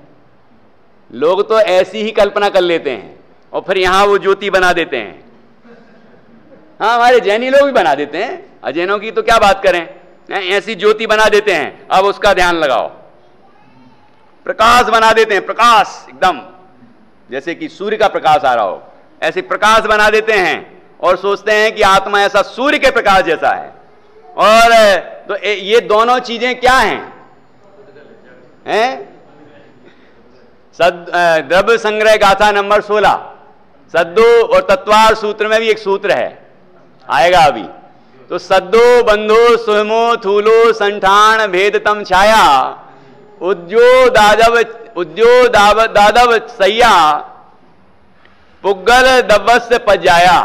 लोग तो ऐसी ही कल्पना कर लेते हैं और फिर यहां वो ज्योति बना देते हैं। हाँ, हमारे जैनी लोग भी बना देते हैं, अजैनों की तो क्या बात करें, ऐसी ज्योति बना देते हैं। अब उसका ध्यान लगाओ, प्रकाश बना देते हैं, प्रकाश एकदम जैसे कि सूर्य का प्रकाश आ रहा हो, ऐसे प्रकाश बना देते हैं और सोचते हैं कि आत्मा ऐसा सूर्य के प्रकाश जैसा है। और तो ये दोनों चीजें क्या हैं? द्रव्य संग्रह गाथा नंबर 16, सद्दो और तत्वार सूत्र में भी एक सूत्र है, आएगा अभी। तो सद्दो बंधो सुहमो थूलो संठान भेदतम छाया उद्यो दादव सैया पुग्गल दवस्य पजाया।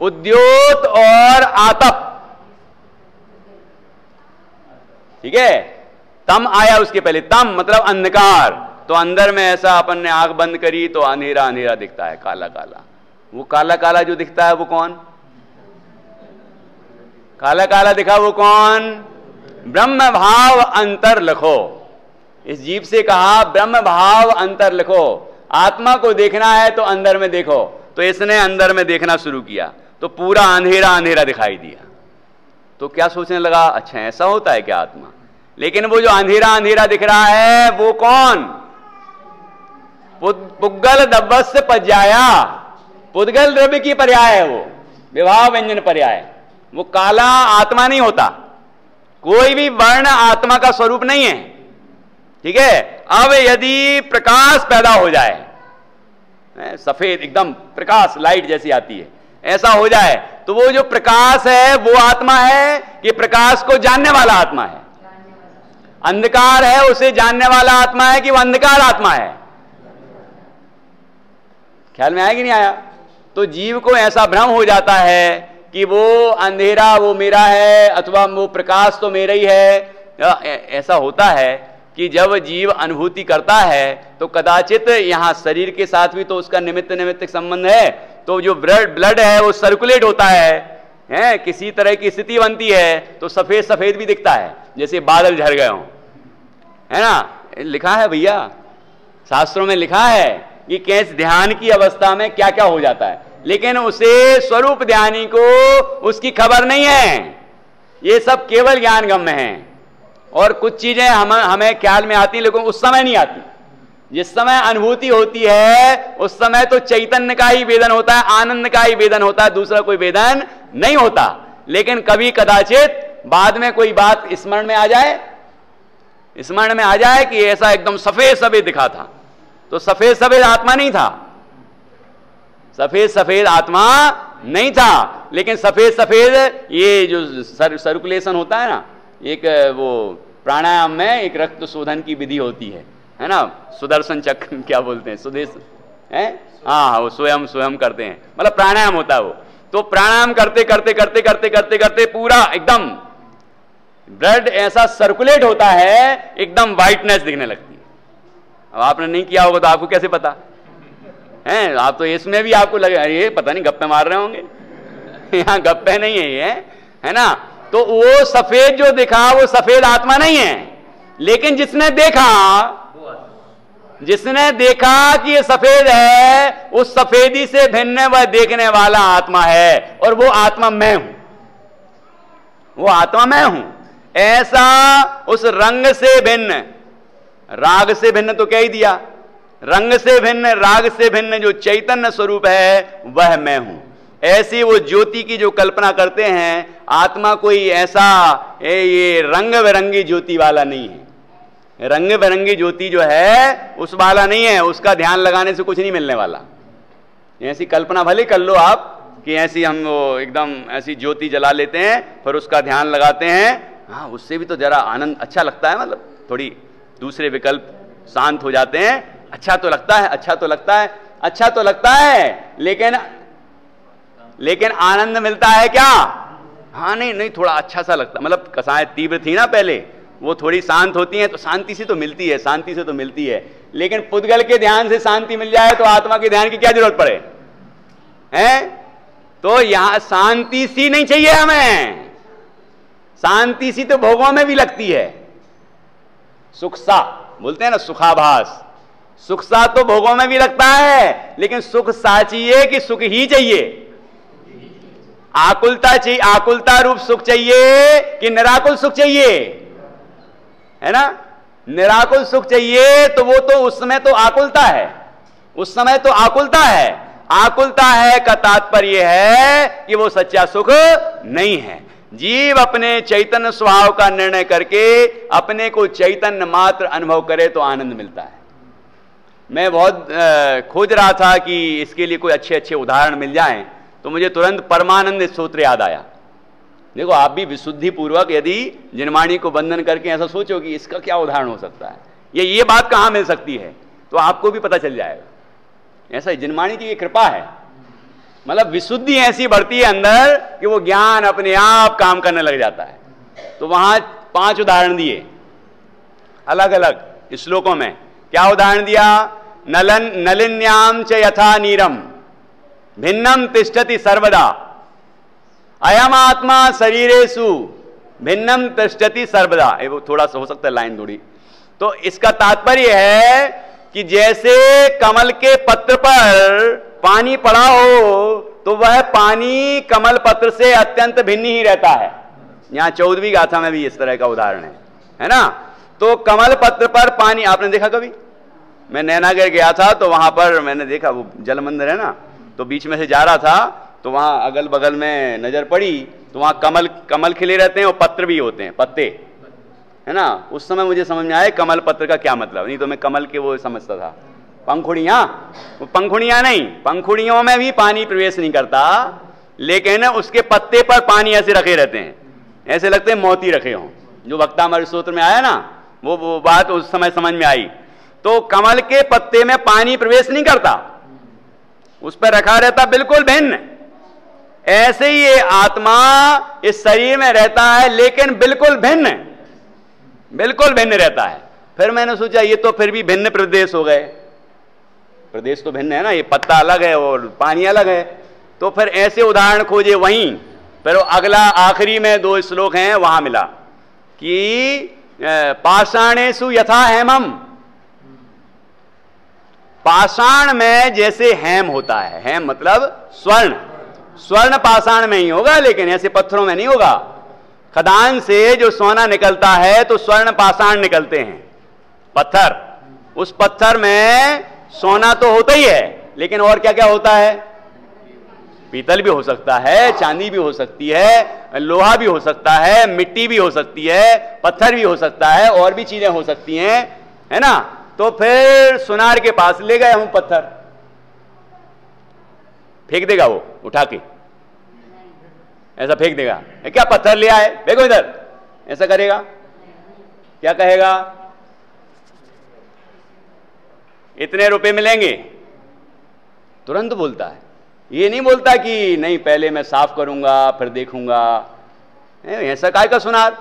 उद्योत और आतप। ठीक है? तम आया उसके पहले, तम मतलब अंधकार। तो अंदर में ऐसा अपन ने आंख बंद करी तो अंधेरा अंधेरा दिखता है, काला काला। वो काला काला जो दिखता है वो कौन? काला काला दिखा वो कौन? ब्रह्म भाव अंतर लिखो। इस जीव से कहा ब्रह्म भाव अंतर लिखो। आत्मा को देखना है तो अंदर में देखो। तो इसने अंदर में देखना शुरू किया तो पूरा अंधेरा अंधेरा दिखाई दिया। तो क्या सोचने लगा, अच्छा ऐसा होता है क्या आत्मा? लेकिन वो जो अंधेरा अंधेरा दिख रहा है वो कौन? पुद्गल दब्बस्य पज्जाया। पुद्गल द्रव्य की पर्याय है वो, विवाह व्यंजन पर्याय। वो काला आत्मा नहीं होता, कोई भी वर्ण आत्मा का स्वरूप नहीं है। ठीक है, अब यदि प्रकाश पैदा हो जाए, सफेद एकदम प्रकाश लाइट जैसी आती है, ऐसा हो जाए, तो वो जो प्रकाश है वो आत्मा है कि प्रकाश को जानने वाला आत्मा है? अंधकार है उसे जानने वाला आत्मा है कि वो अंधकार आत्मा है? ख्याल में आया कि नहीं आया? तो जीव को ऐसा भ्रम हो जाता है कि वो अंधेरा वो मेरा है अथवा वो प्रकाश तो मेरा ही है। ऐसा होता है कि जब जीव अनुभूति करता है तो कदाचित यहां शरीर के साथ भी तो उसका निमित्त संबंध है, तो जो ब्लड है वो सर्कुलेट होता है, किसी तरह की स्थिति बनती है तो सफेद सफेद भी दिखता है, जैसे बादल झड़ गए हों, है ना? लिखा है भैया, शास्त्रों में लिखा है कि कैसे ध्यान की अवस्था में क्या क्या हो जाता है, लेकिन उसे स्वरूप ध्यानी को उसकी खबर नहीं है। ये सब केवल ज्ञान गम्य है, और कुछ चीजें हमें ख्याल में आती लेकिन उस समय नहीं आती। जिस समय अनुभूति होती है उस समय तो चैतन्य का ही वेदन होता है, आनंद का ही वेदन होता है, दूसरा कोई वेदन नहीं होता। लेकिन कभी कदाचित बाद में कोई बात स्मरण में आ जाए कि ऐसा एकदम सफेद सफेद दिखा था, तो सफेद सफेद आत्मा नहीं था, सफेद सफेद आत्मा नहीं था, लेकिन सफेद सफेद ये जो सर्कुलेशन होता है ना, एक वो प्राणायाम में एक रक्त शोधन की विधि होती है ना, सुदर्शन चक्र क्या बोलते हैं, सुदेश है, हाँ वो स्वयं करते हैं, मतलब प्राणायाम होता है वो। तो प्राणायाम करते करते करते करते करते करते पूरा एकदम ब्लड ऐसा सर्कुलेट होता है, एकदम व्हाइटनेस दिखने लगती है। अब आपने नहीं किया होगा तो आपको कैसे पता है? आप तो इसमें भी आपको लगे ये पता नहीं गप्पे मार रहे होंगे, यहाँ गप्पे नहीं है ये, है ना? तो वो सफेद जो दिखा वो सफेद आत्मा नहीं है, लेकिन जिसने देखा कि ये सफेद है, उस सफेदी से भिन्न वह देखने वाला आत्मा है, और वो आत्मा मैं हूं, वो आत्मा मैं हूं। ऐसा उस रंग से भिन्न, राग से भिन्न तो कह ही दिया, रंग से भिन्न राग से भिन्न जो चैतन्य स्वरूप है वह मैं हूं। ऐसी वो ज्योति की जो कल्पना करते हैं, आत्मा कोई ऐसा ये रंग बिरंगी ज्योति वाला नहीं है, रंग बिरंगी ज्योति जो है उस वाला नहीं है, उसका ध्यान लगाने से कुछ नहीं मिलने वाला। ऐसी कल्पना भले कर लो आप कि ऐसी हम वो एकदम ऐसी ज्योति जला लेते हैं फिर उसका ध्यान लगाते हैं, हाँ उससे भी तो जरा आनंद अच्छा लगता है, मतलब थोड़ी दूसरे विकल्प शांत हो जाते हैं, अच्छा तो लगता है, अच्छा तो लगता है, अच्छा तो लगता है, लेकिन आनंद मिलता है क्या? हाँ नहीं थोड़ा अच्छा सा लगता, मतलब कसाएं तीव्र थी ना पहले, वो थोड़ी शांत होती हैं तो शांति से तो मिलती है, शांति से तो मिलती है, लेकिन पुद्गल के ध्यान से शांति मिल जाए तो आत्मा के ध्यान की क्या जरूरत पड़े हैं? तो यहां शांति सी नहीं चाहिए हमें, शांति सी तो भोगों में भी लगती है, सुख सा बोलते हैं ना, सुखाभास, सुख सा तो भोगों में भी लगता है, लेकिन सुख सा चाहिए कि सुख ही चाहिए? आकुलता चाहिए, आकुलता रूप सुख चाहिए कि निराकुल सुख चाहिए? है ना, निराकुल सुख चाहिए तो वो तो उस समय तो आकुलता है, उस समय तो आकुलता है। आकुलता है का तात्पर्य है कि वो सच्चा सुख नहीं है। जीव अपने चैतन्य स्वभाव का निर्णय करके अपने को चैतन्य मात्र अनुभव करे तो आनंद मिलता है। मैं बहुत खोज रहा था कि इसके लिए कोई अच्छे अच्छे उदाहरण मिल जाएं, तो मुझे तुरंत परमानंद सूत्र याद आया। देखो आप भी विशुद्धि पूर्वक यदि जिनवाणी को बंधन करके ऐसा सोचो कि इसका क्या उदाहरण हो सकता है, ये बात कहां मिल सकती है, तो आपको भी पता चल जाएगा। ऐसा जिनवाणी की ये कृपा है, मतलब विशुद्धि ऐसी बढ़ती है अंदर कि वो ज्ञान अपने आप काम करने लग जाता है। तो वहां 5 उदाहरण दिए अलग अलग श्लोकों में। क्या उदाहरण दिया? नलिन्याम च यथा नीरम भिन्नम तिष्ठति सर्वदा, अयम आत्मा शरीरेषु भिन्नम तिष्ठति सर्वदा। वो थोड़ा सा हो सकता है लाइन थोड़ी, तो इसका तात्पर्य है कि जैसे कमल के पत्र पर पानी पड़ा हो तो वह पानी कमल पत्र से अत्यंत भिन्न ही रहता है। यहां 14वीं गाथा में भी इस तरह का उदाहरण है ना। तो कमल पत्र पर पानी आपने देखा कभी? मैं नैनागढ़ गया था तो वहां पर मैंने देखा, वो जल मंदिर है ना, तो बीच में से जा रहा था तो वहां अगल बगल में नजर पड़ी तो वहां कमल कमल खिले रहते हैं और पत्र भी होते हैं, पत्ते, है ना। उस समय मुझे समझ में आया कमल पत्र का क्या मतलब, नहीं तो मैं कमल के वो समझता था पंखुड़ियां, वो पंखुड़ियां नहीं, पंखुड़ियों में भी पानी प्रवेश नहीं करता, लेकिन उसके पत्ते पर पानी ऐसे रखे रहते हैं, ऐसे लगते हैं मोती रखे हों। जो वक्तामृत स्तोत्र में आया ना, वो बात उस समय समझ में आई। तो कमल के पत्ते में पानी प्रवेश नहीं करता, उस पर रखा रहता बिल्कुल भिन्न। ऐसे ही ये आत्मा इस शरीर में रहता है, लेकिन बिल्कुल भिन्न, बिल्कुल भिन्न रहता है। फिर मैंने सोचा ये तो फिर भी भिन्न प्रदेश हो गए, प्रदेश तो भिन्न है ना, ये पत्ता अलग है और पानी अलग है। तो फिर ऐसे उदाहरण खोजे वहीं, फिर अगला आखिरी में 2 श्लोक हैं, वहां मिला कि पाषाणेषु यथा हेमम, पाषाण में जैसे हेम होता है, हेम मतलब स्वर्ण, स्वर्ण पाषाण में ही होगा, लेकिन ऐसे पत्थरों में नहीं होगा। खदान से जो सोना निकलता है तो स्वर्ण पाषाण निकलते हैं, पत्थर, उस पत्थर में सोना तो होता ही है, लेकिन और क्या क्या होता है, पीतल भी हो सकता है, चांदी भी हो सकती है, लोहा भी हो सकता है, मिट्टी भी हो सकती है, पत्थर भी हो सकता है, और भी चीजें हो सकती हैं, है ना। तो फिर सुनार के पास ले गए हम पत्थर, फेंक देगा वो उठा के, ऐसा फेंक देगा, क्या पत्थर ले आए फेंको इधर, ऐसा करेगा, क्या कहेगा, इतने रुपए मिलेंगे, तुरंत बोलता है। ये नहीं बोलता कि नहीं पहले मैं साफ करूंगा फिर देखूंगा, ऐसा काय का सुनार।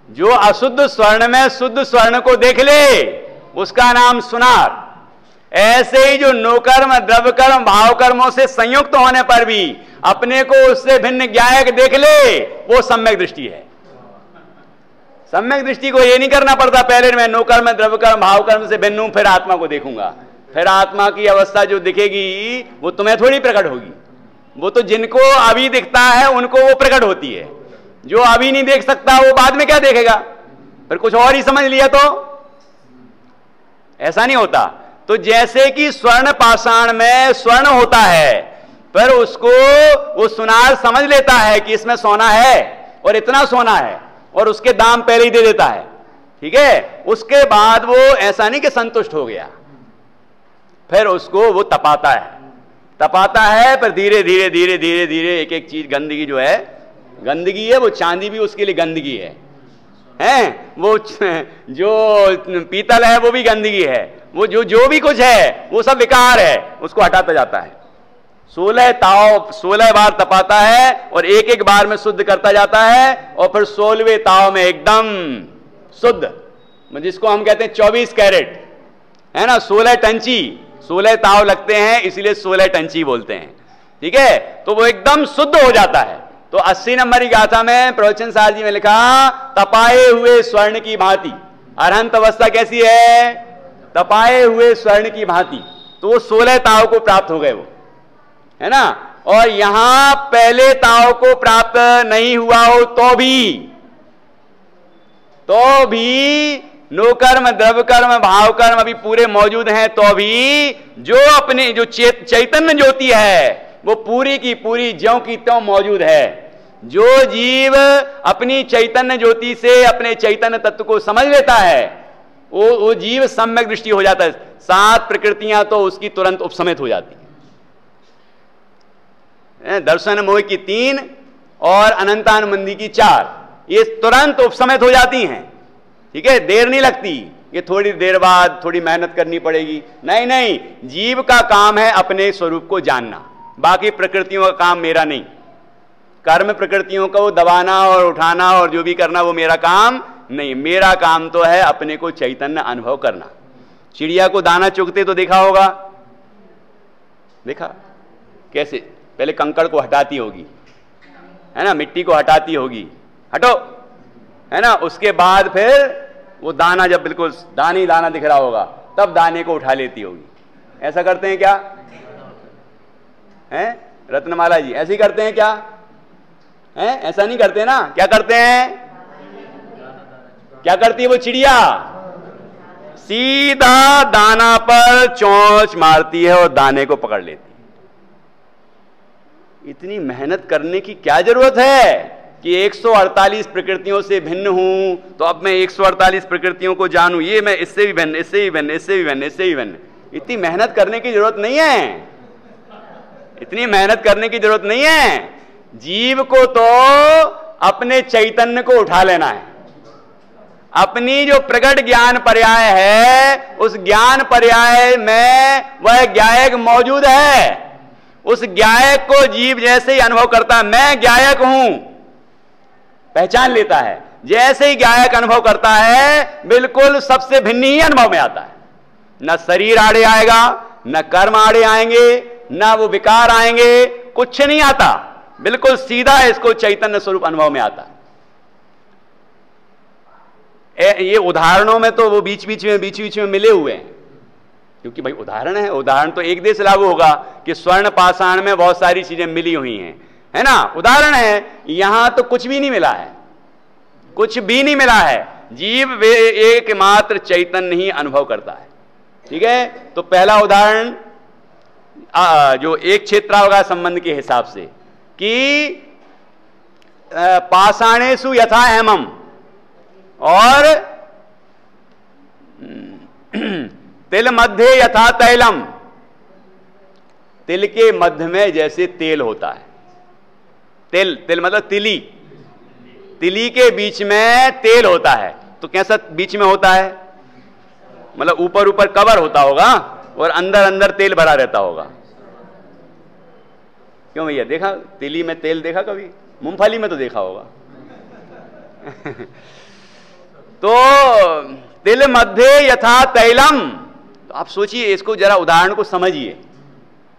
जो अशुद्ध स्वर्ण में शुद्ध स्वर्ण को देख ले उसका नाम सुनार। ऐसे ही जो नोकर्म द्रव्य कर्म भाव कर्मों से संयुक्त होने पर भी अपने को उससे भिन्न ज्ञायक देख ले, वो सम्यक दृष्टि है। सम्यक दृष्टि को ये नहीं करना पड़ता पहले मैं नोकर्म द्रव्य कर्म भाव कर्म से भिन्न हूं फिर आत्मा को देखूंगा, फिर आत्मा की अवस्था जो दिखेगी वो तुम्हें थोड़ी प्रकट होगी, वो तो जिनको अभी दिखता है उनको वो प्रकट होती है, जो अभी नहीं देख सकता वो बाद में क्या देखेगा, फिर कुछ और ही समझ लिया तो ऐसा नहीं होता। तो जैसे कि स्वर्ण पाषाण में स्वर्ण होता है, पर उसको वो सुनार समझ लेता है कि इसमें सोना है और इतना सोना है और उसके दाम पहले ही दे देता है, ठीक है। उसके बाद वो ऐसा नहीं कि संतुष्ट हो गया, फिर उसको वो तपाता है, पर धीरे धीरे धीरे धीरे धीरे एक एक चीज, गंदगी जो है, गंदगी है वो, चांदी भी उसके लिए गंदगी है, वो जो पीतल है वो भी गंदगी है, वो जो भी कुछ है वो सब विकार है, उसको हटाता जाता है। 16 बार तपाता है और एक एक बार में शुद्ध करता जाता है, और फिर 16वें ताव में एकदम शुद्ध, जिसको हम कहते हैं 24 कैरेट, है ना, 16 टंची, 16 ताव लगते हैं इसलिए 16 टंची बोलते हैं, ठीक है। तो वो एकदम शुद्ध हो जाता है। तो 80 नंबर की गाथा में प्रवचन सार जी में लिखा, तपाए हुए स्वर्ण की भांति, अरहंत अवस्था कैसी है, तपाए हुए स्वर्ण की भांति। तो वो 16 ताव को प्राप्त हो गए वो, है ना। और यहां पहले ताव को प्राप्त नहीं हुआ हो तो भी नोकर्म द्रव्य कर्म भाव कर्म अभी पूरे मौजूद हैं, तो भी जो अपनी जो चैतन्य ज्योति है वो पूरी की पूरी ज्यों की त्यों मौजूद है। जो जीव अपनी चैतन्य ज्योति से अपने चैतन्य तत्व को समझ लेता है वो जीव सम्यक दृष्टि हो जाता है। 7 प्रकृतियां तो उसकी तुरंत उपसमित हो जाती हैं, दर्शन मोह की 3 और अनंतानुबंधी की 4, ये तुरंत उपसमित हो जाती हैं, ठीक है। देर नहीं लगती, ये थोड़ी देर बाद थोड़ी मेहनत करनी पड़ेगी, नहीं, जीव का काम है अपने स्वरूप को जानना, बाकी प्रकृतियों का काम मेरा नहीं। कर्म प्रकृतियों को दबाना और उठाना और जो भी करना वो मेरा काम नहीं, मेरा काम तो है अपने को चैतन्य अनुभव करना। चिड़िया को दाना चुगते तो देखा होगा, देखा कैसे, पहले कंकड़ को हटाती होगी, है ना, मिट्टी को हटाती होगी, हटो, है ना, उसके बाद फिर वो दाना जब बिल्कुल दाना ही दाना दिख रहा होगा तब दाने को उठा लेती होगी। ऐसा करते हैं क्या, हैं रत्नमाला जी, ऐसे ही करते हैं क्या, हैं, ऐसा नहीं करते ना, क्या करते हैं, क्या करती है वो चिड़िया, सीधा दाना पर चोंच मारती है और दाने को पकड़ लेती है। इतनी मेहनत करने की क्या जरूरत है कि 148 प्रकृतियों से भिन्न हूं, तो अब मैं 148 प्रकृतियों को जानूं, ये मैं इससे भी भिन्न, इससे भी भिन्न, इससे भी भिन्न, इससे भी भिन्न। इतनी मेहनत करने की जरूरत नहीं है, इतनी मेहनत करने की जरूरत नहीं है। जीव को तो अपने चैतन्य को उठा लेना है। अपनी जो प्रकट ज्ञान पर्याय है, उस ज्ञान पर्याय में वह ज्ञायक मौजूद है। उस ज्ञायक को जीव जैसे ही अनुभव करता है, मैं ज्ञायक हूं, पहचान लेता है। जैसे ही ज्ञायक अनुभव करता है, बिल्कुल सबसे भिन्न ही अनुभव में आता है। न शरीर आड़े आएगा, न कर्म आड़े आएंगे, न वो विकार आएंगे, कुछ नहीं आता, बिल्कुल सीधा इसको चैतन्य स्वरूप अनुभव में आता है। ये उदाहरणों में तो वो बीच बीच में मिले हुए हैं, क्योंकि भाई उदाहरण है। उदाहरण तो एक देश लागू होगा कि स्वर्ण पाषाण में बहुत सारी चीजें मिली हुई हैं, है ना, उदाहरण है। यहां तो कुछ भी नहीं मिला है, कुछ भी नहीं मिला है। जीव वे एकमात्र चैतन्य ही अनुभव करता है। ठीक है, तो पहला उदाहरण जो एक क्षेत्रावकाश संबंध के हिसाब से कि पाषाणेषु यथा हेमम और तिल मध्य यथा तैलम, तिल के मध्य में जैसे तेल होता है। तिल, तिल मतलब तिली, तिली के बीच में तेल होता है। तो कैसा बीच में होता है, मतलब ऊपर ऊपर कवर होता होगा और अंदर अंदर तेल भरा रहता होगा। क्यों भैया, देखा तिली में तेल देखा कभी? मूंगफली में तो देखा होगा। तो तिल मध्य यथा तैलम, तो आप सोचिए, इसको जरा उदाहरण को समझिए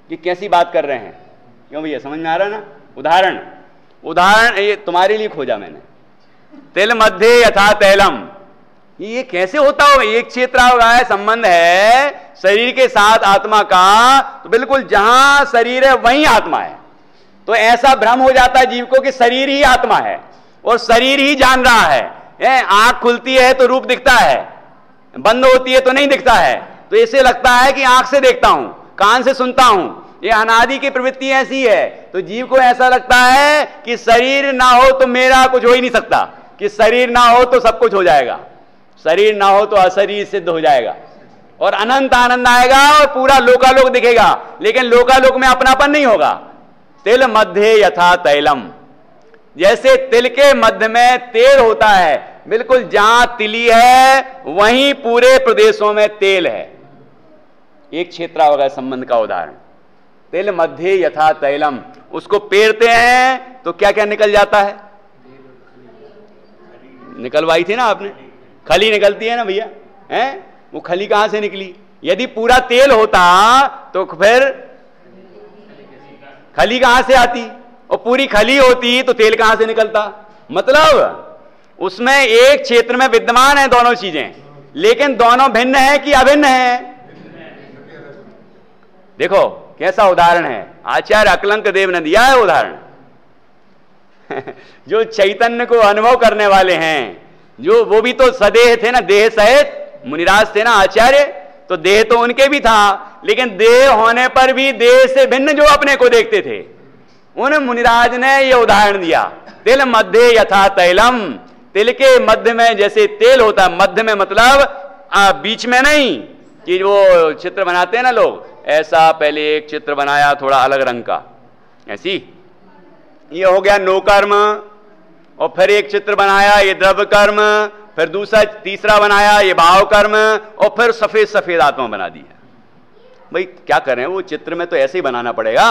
कि कैसी बात कर रहे हैं। क्यों भैया, समझ में आ रहा है ना? उदाहरण, उदाहरण ये तुम्हारे लिए खोजा मैंने। तिल मध्य यथा तैलम, ये कैसे होता हो? एक क्षेत्रावकाश संबंध है शरीर के साथ आत्मा का, तो बिल्कुल जहां शरीर है वहीं आत्मा है। तो ऐसा भ्रम हो जाता है जीव को कि शरीर ही आत्मा है और शरीर ही जान रहा है। आंख खुलती है तो रूप दिखता है, बंद होती है तो नहीं दिखता है। तो ऐसे लगता है कि आंख से देखता हूं, कान से सुनता हूं। ये अनादि की प्रवृत्ति ऐसी है। तो जीव को ऐसा लगता है कि शरीर ना हो तो मेरा कुछ हो ही नहीं सकता, कि शरीर ना हो तो सब कुछ हो जाएगा, शरीर ना हो तो अशरीर सिद्ध हो जाएगा और अनंत आनंद आएगा और पूरा लोकालोक दिखेगा। लेकिन लोकालोक में अपनापन नहीं होगा। तिल मध्य यथा तैलम, जैसे तिल के मध्य में तेल होता है, बिल्कुल जहां तिली है वहीं पूरे प्रदेशों में तेल है। एक क्षेत्रावकाश संबंध का उदाहरण, तिल मध्य यथा तैलम। उसको पेरते हैं तो क्या क्या निकल जाता है? निकलवाई थी ना आपने, खली निकलती है ना भैया, हैं? वो खली कहां से निकली? यदि पूरा तेल होता तो फिर खली कहां से आती? और पूरी खली होती तो तेल कहां से निकलता? मतलब उसमें एक क्षेत्र में विद्यमान है दोनों चीजें, लेकिन दोनों भिन्न है कि अभिन्न है? देखो कैसा उदाहरण है, आचार्य अकलंक देव ने दिया है उदाहरण। जो चैतन्य को अनुभव करने वाले हैं, जो वो भी तो सदेह थे ना, देह सहित मुनिराज थे ना आचार्य। तो देह तो उनके भी था, लेकिन देह होने पर भी देह से भिन्न जो अपने को देखते थे, उन मुनिराज ने ये उदाहरण दिया। तिल मध्य यथा तैलम, तिल के मध्य में जैसे तेल होता है। मध्य में मतलब बीच में नहीं, कि वो चित्र बनाते हैं ना लोग, ऐसा पहले एक चित्र बनाया थोड़ा अलग रंग का, ऐसी ये हो गया नो कर्म, और फिर एक चित्र बनाया ये द्रव्य कर्म, फिर दूसरा तीसरा बनाया ये भाव कर्म, और फिर सफेद सफेद आत्मा बना दिया। भाई क्या करें, वो चित्र में तो ऐसे ही बनाना पड़ेगा।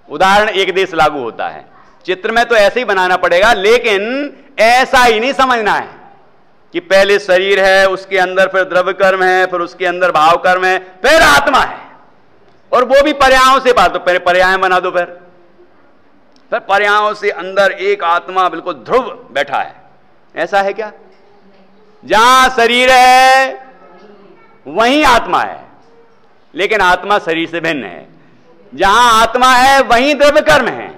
उदाहरण एक देश लागू होता है, चित्र में तो ऐसे ही बनाना पड़ेगा, लेकिन ऐसा ही नहीं समझना है कि पहले शरीर है, उसके अंदर फिर द्रव्य कर्म है, फिर उसके अंदर भाव कर्म है, फिर आत्मा है, और वो भी पर्यायों से बात। तो पहले पर्याय बना दो, फिर पर्यायों से अंदर एक आत्मा बिल्कुल ध्रुव बैठा है। ऐसा है क्या? जहां शरीर है वहीं आत्मा है, लेकिन आत्मा शरीर से भिन्न है। जहां आत्मा है वहीं द्रव्य कर्म है,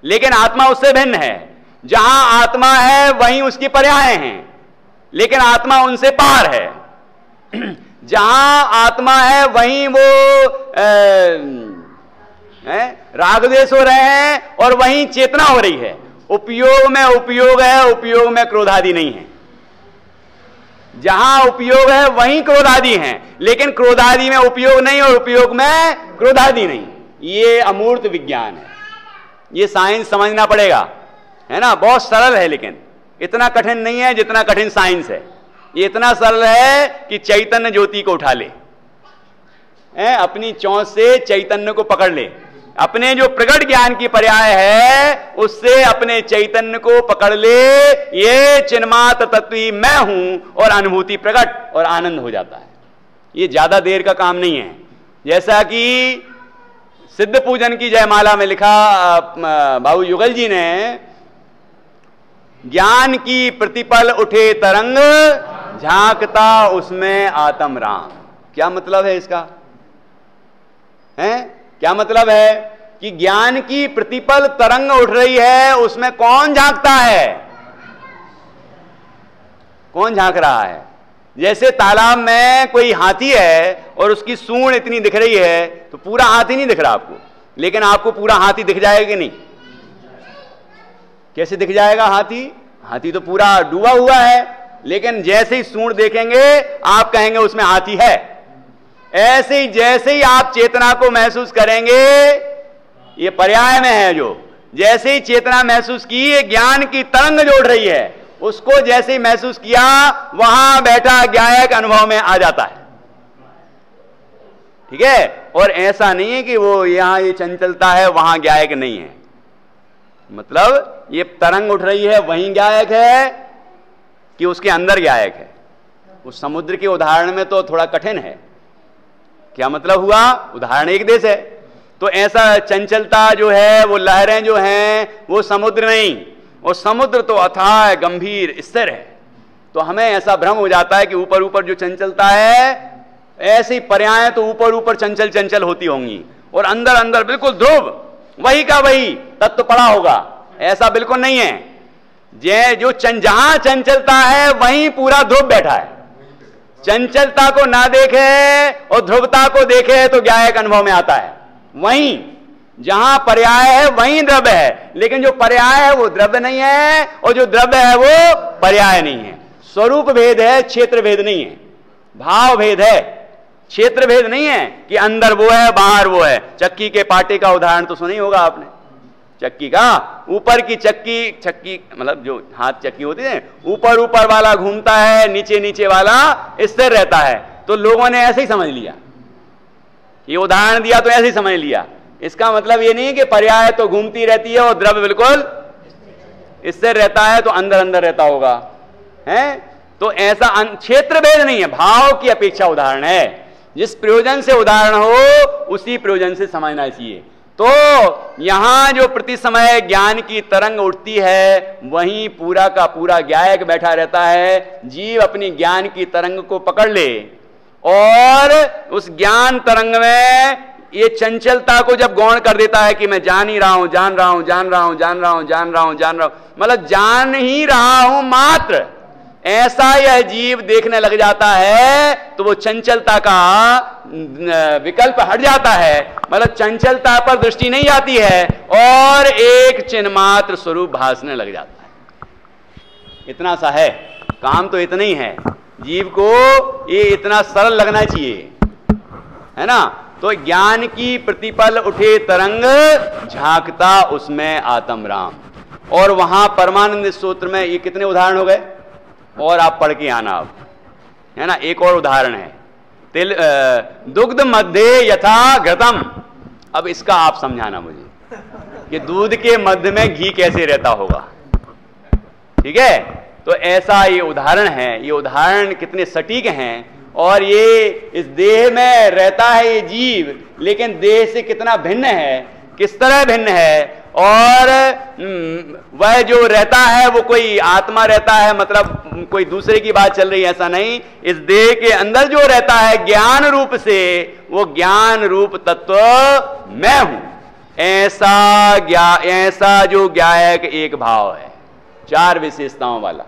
लेकिन आत्मा उससे भिन्न है। जहां आत्मा है वहीं उसकी पर्याय हैं, लेकिन आत्मा उनसे पार है। जहां आत्मा है वहीं वो राग द्वेष हो रहे हैं और वहीं चेतना हो रही है। उपयोग में उपयोग है, उपयोग में क्रोधादि नहीं है। जहां उपयोग है वहीं क्रोधादि हैं, लेकिन क्रोधादि में उपयोग नहीं और उपयोग में क्रोधादि नहीं। ये अमूर्त विज्ञान है, ये साइंस समझना पड़ेगा, है ना। बहुत सरल है, लेकिन इतना कठिन नहीं है जितना कठिन साइंस है। ये इतना सरल है कि चैतन्य ज्योति को उठा ले, अपनी चोंच से चैतन्य को पकड़ ले, अपने जो प्रकट ज्ञान की पर्याय है उससे अपने चैतन्य को पकड़ ले। ये चिन्मात्र तत्व ही मैं हूं और अनुभूति प्रकट और आनंद हो जाता है। ये ज्यादा देर का काम नहीं है। जैसा कि सिद्ध पूजन की जयमाला में लिखा बाबू युगल जी ने, ज्ञान की प्रतिपल उठे तरंग झांकता उसमें आत्म राम। क्या मतलब है इसका? क्या मतलब है कि ज्ञान की प्रतिपल तरंग उठ रही है, उसमें कौन झांकता है? कौन झांक रहा है? जैसे तालाब में कोई हाथी है और उसकी सूंड इतनी दिख रही है, तो पूरा हाथी नहीं दिख रहा आपको, लेकिन आपको पूरा हाथी दिख जाएगा कि नहीं? कैसे दिख जाएगा हाथी? हाथी तो पूरा डूबा हुआ है, लेकिन जैसे ही सूंड देखेंगे आप कहेंगे उसमें हाथी है। ऐसे ही जैसे ही आप चेतना को महसूस करेंगे, ये पर्याय में है, जो जैसे ही चेतना महसूस की, ये ज्ञान की तरंग जोड़ रही है, उसको जैसे ही महसूस किया वहां बैठा ज्ञायक अनुभव में आ जाता है। ठीक है? और ऐसा नहीं है कि वो यहां ये चंचलता है वहां ज्ञायक नहीं है। मतलब ये तरंग उठ रही है वहीं ज्ञायक है कि उसके अंदर ज्ञायक है? उस समुद्र के उदाहरण में तो थोड़ा कठिन है। क्या मतलब हुआ? उदाहरण एक देश है, तो ऐसा चंचलता जो है, वो लहरें जो हैं, वो समुद्र नहीं, और समुद्र तो अथाह गंभीर स्थिर है। तो हमें ऐसा भ्रम हो जाता है कि ऊपर ऊपर जो चंचलता है, ऐसी पर्यायें तो ऊपर ऊपर चंचल चंचल होती होंगी और अंदर अंदर बिल्कुल ध्रुव वही का वही तत्व पड़ा होगा। ऐसा बिल्कुल नहीं है। जो जहां चंचलता है वहीं पूरा ध्रुव बैठा है। चंचलता को ना देखे और ध्रुवता को देखे तो ज्ञायक अनुभव में आता है। वहीं जहां पर्याय है वहीं द्रव्य है, लेकिन जो पर्याय है वो द्रव्य नहीं है और जो द्रव्य है वो पर्याय नहीं है। स्वरूप भेद है, क्षेत्र भेद नहीं है। भाव भेद है, क्षेत्र भेद नहीं है कि अंदर वो है बाहर वो है। चक्की के पाटे का उदाहरण तो सुना ही होगा आपने। चक्की का ऊपर की चक्की मतलब जो हाथ चक्की होती है, ऊपर ऊपर वाला घूमता है, नीचे नीचे वाला स्थिर रहता है। तो लोगों ने ऐसे ही समझ लिया, ये उदाहरण दिया तो ऐसे ही समझ लिया। इसका मतलब ये नहीं कि पर्याय तो घूमती रहती है और द्रव्य बिल्कुल स्थिर रहता है, तो अंदर अंदर रहता होगा, है? तो ऐसा क्षेत्र भेद नहीं है, भाव की अपेक्षा उदाहरण है। जिस प्रयोजन से उदाहरण हो उसी प्रयोजन से समझना चाहिए। तो यहां जो प्रति समय ज्ञान की तरंग उठती है, वहीं पूरा का पूरा ज्ञायक बैठा रहता है। जीव अपनी ज्ञान की तरंग को पकड़ ले और उस ज्ञान तरंग में ये चंचलता को जब गौण कर देता है कि मैं जान ही रहा हूं, जान रहा हूं, जान रहा हूं, जान रहा हूं, जान रहा हूं, जान रहा हूं, मतलब जान ही रहा हूं मात्र, ऐसा यह जीव देखने लग जाता है, तो वो चंचलता का विकल्प हट जाता है। मतलब चंचलता पर दृष्टि नहीं जाती है और एक चिन्मात्र स्वरूप भासने लग जाता है। इतना सा है, काम तो इतना ही है। जीव को ये इतना सरल लगना चाहिए, है ना। तो ज्ञान की प्रतिपल उठे तरंग झांकता उसमें आत्म राम। और वहां परमानंद स्तोत्र में ये कितने उदाहरण हो गए, और आप पढ़ के आना आप, है ना। एक और उदाहरण है, तिल दुग्ध मध्य यथा घृतम। अब इसका आप समझाना मुझे कि दूध के मध्य में घी कैसे रहता होगा। ठीक है, तो ऐसा ये उदाहरण है। ये उदाहरण कितने सटीक हैं, और ये इस देह में रहता है ये जीव, लेकिन देह से कितना भिन्न है, किस तरह भिन्न है। और वह जो रहता है वो कोई आत्मा रहता है, मतलब कोई दूसरे की बात चल रही है, ऐसा नहीं। इस देह के अंदर जो रहता है ज्ञान रूप से, वो ज्ञान रूप तत्व मैं हूं। ऐसा जो ज्ञायक एक भाव है, चार विशेषताओं वाला।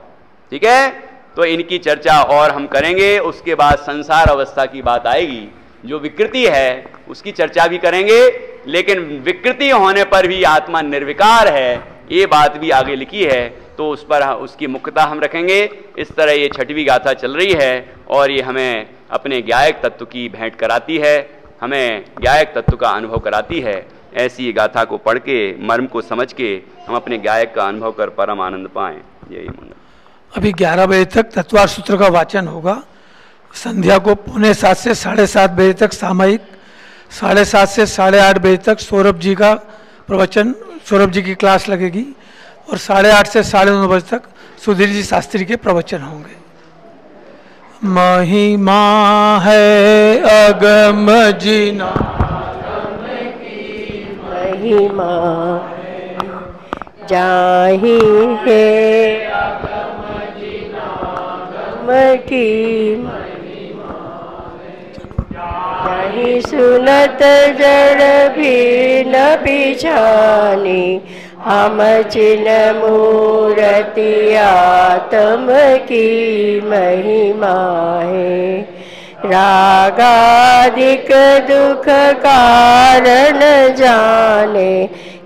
ठीक है, तो इनकी चर्चा और हम करेंगे। उसके बाद संसार अवस्था की बात आएगी, जो विकृति है उसकी चर्चा भी करेंगे। लेकिन विकृति होने पर भी आत्मा निर्विकार है, ये बात भी आगे लिखी है, तो उस पर उसकी मुख्यता हम रखेंगे। इस तरह ये छठवीं गाथा चल रही है और ये हमें अपने ज्ञायक तत्व की भेंट कराती है, हमें ज्ञायक तत्व का अनुभव कराती है। ऐसी गाथा को पढ़ के, मर्म को समझ के हम अपने ज्ञायक का अनुभव कर परम आनंद पाएं। यही मंगल। अभी 11 बजे तक तत्वार सूत्र का वाचन होगा। संध्या को 6:45 से 7:30 बजे तक सामयिक, 7:30 से 8:30 बजे तक सौरभ जी का प्रवचन, सौरभ जी की क्लास लगेगी और 8:30 से 9:30 बजे तक सुधीर जी शास्त्री के प्रवचन होंगे। महिमा है अगम जिना, महिमा जाहि है की जाहि सुनत जड़ भी न बिछानी, हम चिन मूर्ति आत्म की महिमा है। रागादिक दुख कारण जाने,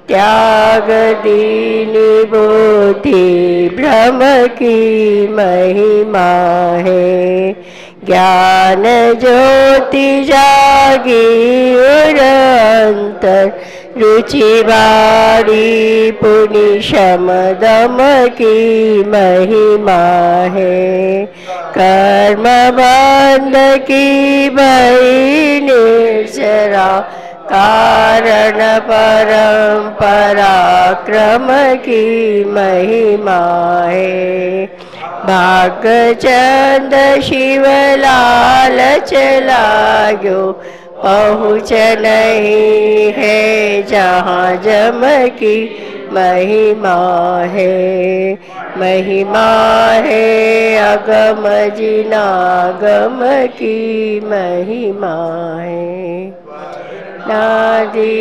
त्याग दीनी बुद्धि भ्रम की महिमा है। ज्ञान ज्योति जागी और अंतर, रुचि बारी पुनि शम दम की महिमा है। कर्म बंध की भई निर्जरा, कारण परम पराक्रम की महिमा है। भागचंद शिव लालच लागो, पहुँच नहीं है जहाँ जम की महिमा है। महिमा है अगम जिनागम की महिमा है। नादि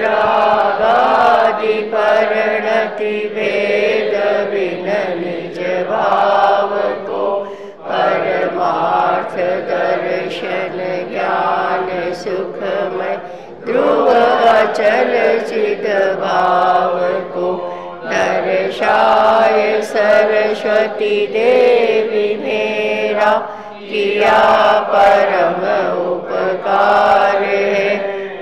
रागादि परिणति भेद बिन निज भाव को, परमार्थ दर्शन ज्ञान सुखमय ध्रुव अचल चिद भाव को, दर्शाय सरस्वती देवी मेरा किया परम उपकार है।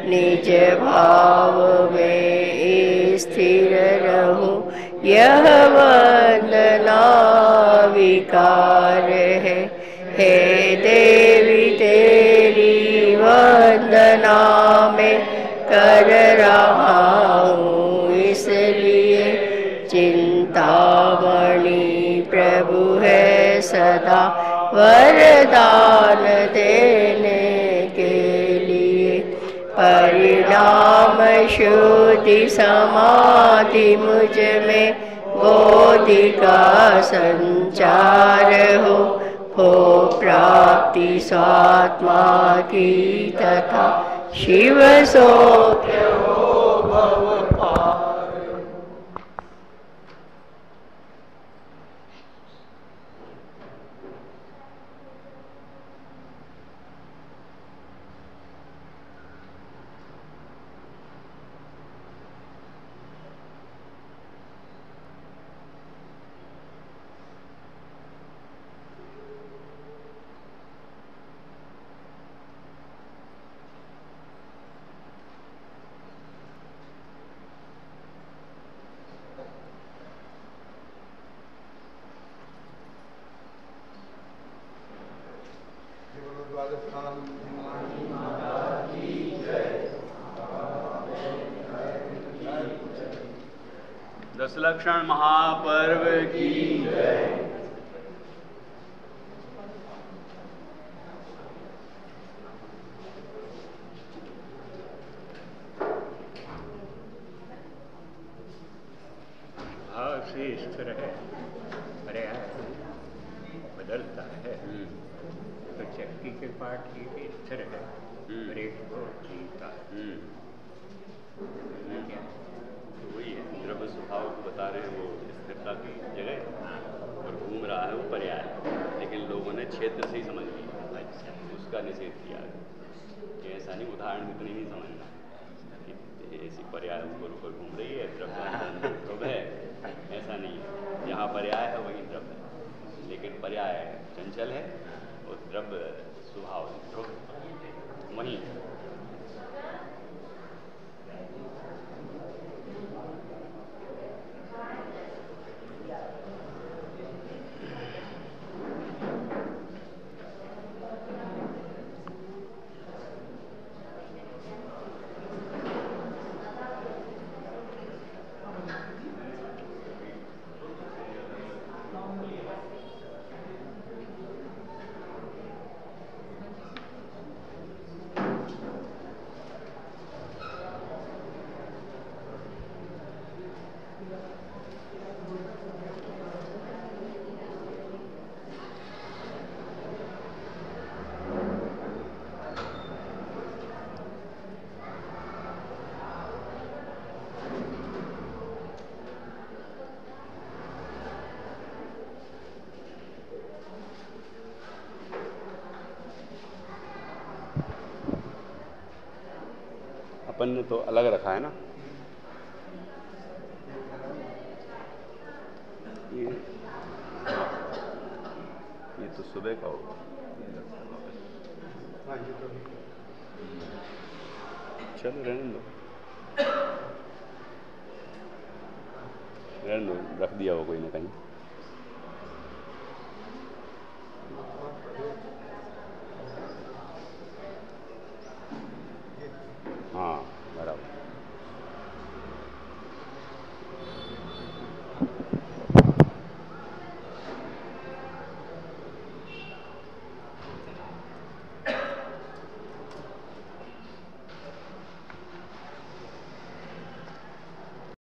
निज भाव में स्थिर रहूं यह वंदना विकार है। हे देवी तेरी वंदना में कर रहा हूँ, इसलिए चिंतामणि प्रभु है सदा वरदान देने के लिए। परिणाम शुद्धि समाधि मुझ में बोधि का संचार हो प्राप्ति स्वात्मा की तथा शिव सौख्य हो भव पार। दशलक्षण महापर्व की जय। भाव से स्थिर है, पर्याय बदलता है। तो चक्की के पाठ की भी स्थिर है, ब्रेक को जीता है। क्या वही है, द्रव्य स्वभाव को बता रहे हैं, वो स्थिरता की जगह और घूम रहा है वो पर्याय, लेकिन लोगों ने क्षेत्र से ही समझ लिया, उसका निषेध किया कि ऐसा नहीं, उदाहरण इतनी ही समझना। ऐसी पर्याय ऊपर ऊपर घूम रही है, द्रव्य ध्रुव है, ऐसा नहीं है। जहाँ पर्याय है वही द्रव्य है, लेकिन पर्याय चंचल है और द्रव्य स्वभाव ध्रुव वहीं। अपन ने तो अलग रखा है ना, ये तो सुबह का होगा। चलो रहने दो, रख दिया हो कोई ना कहीं।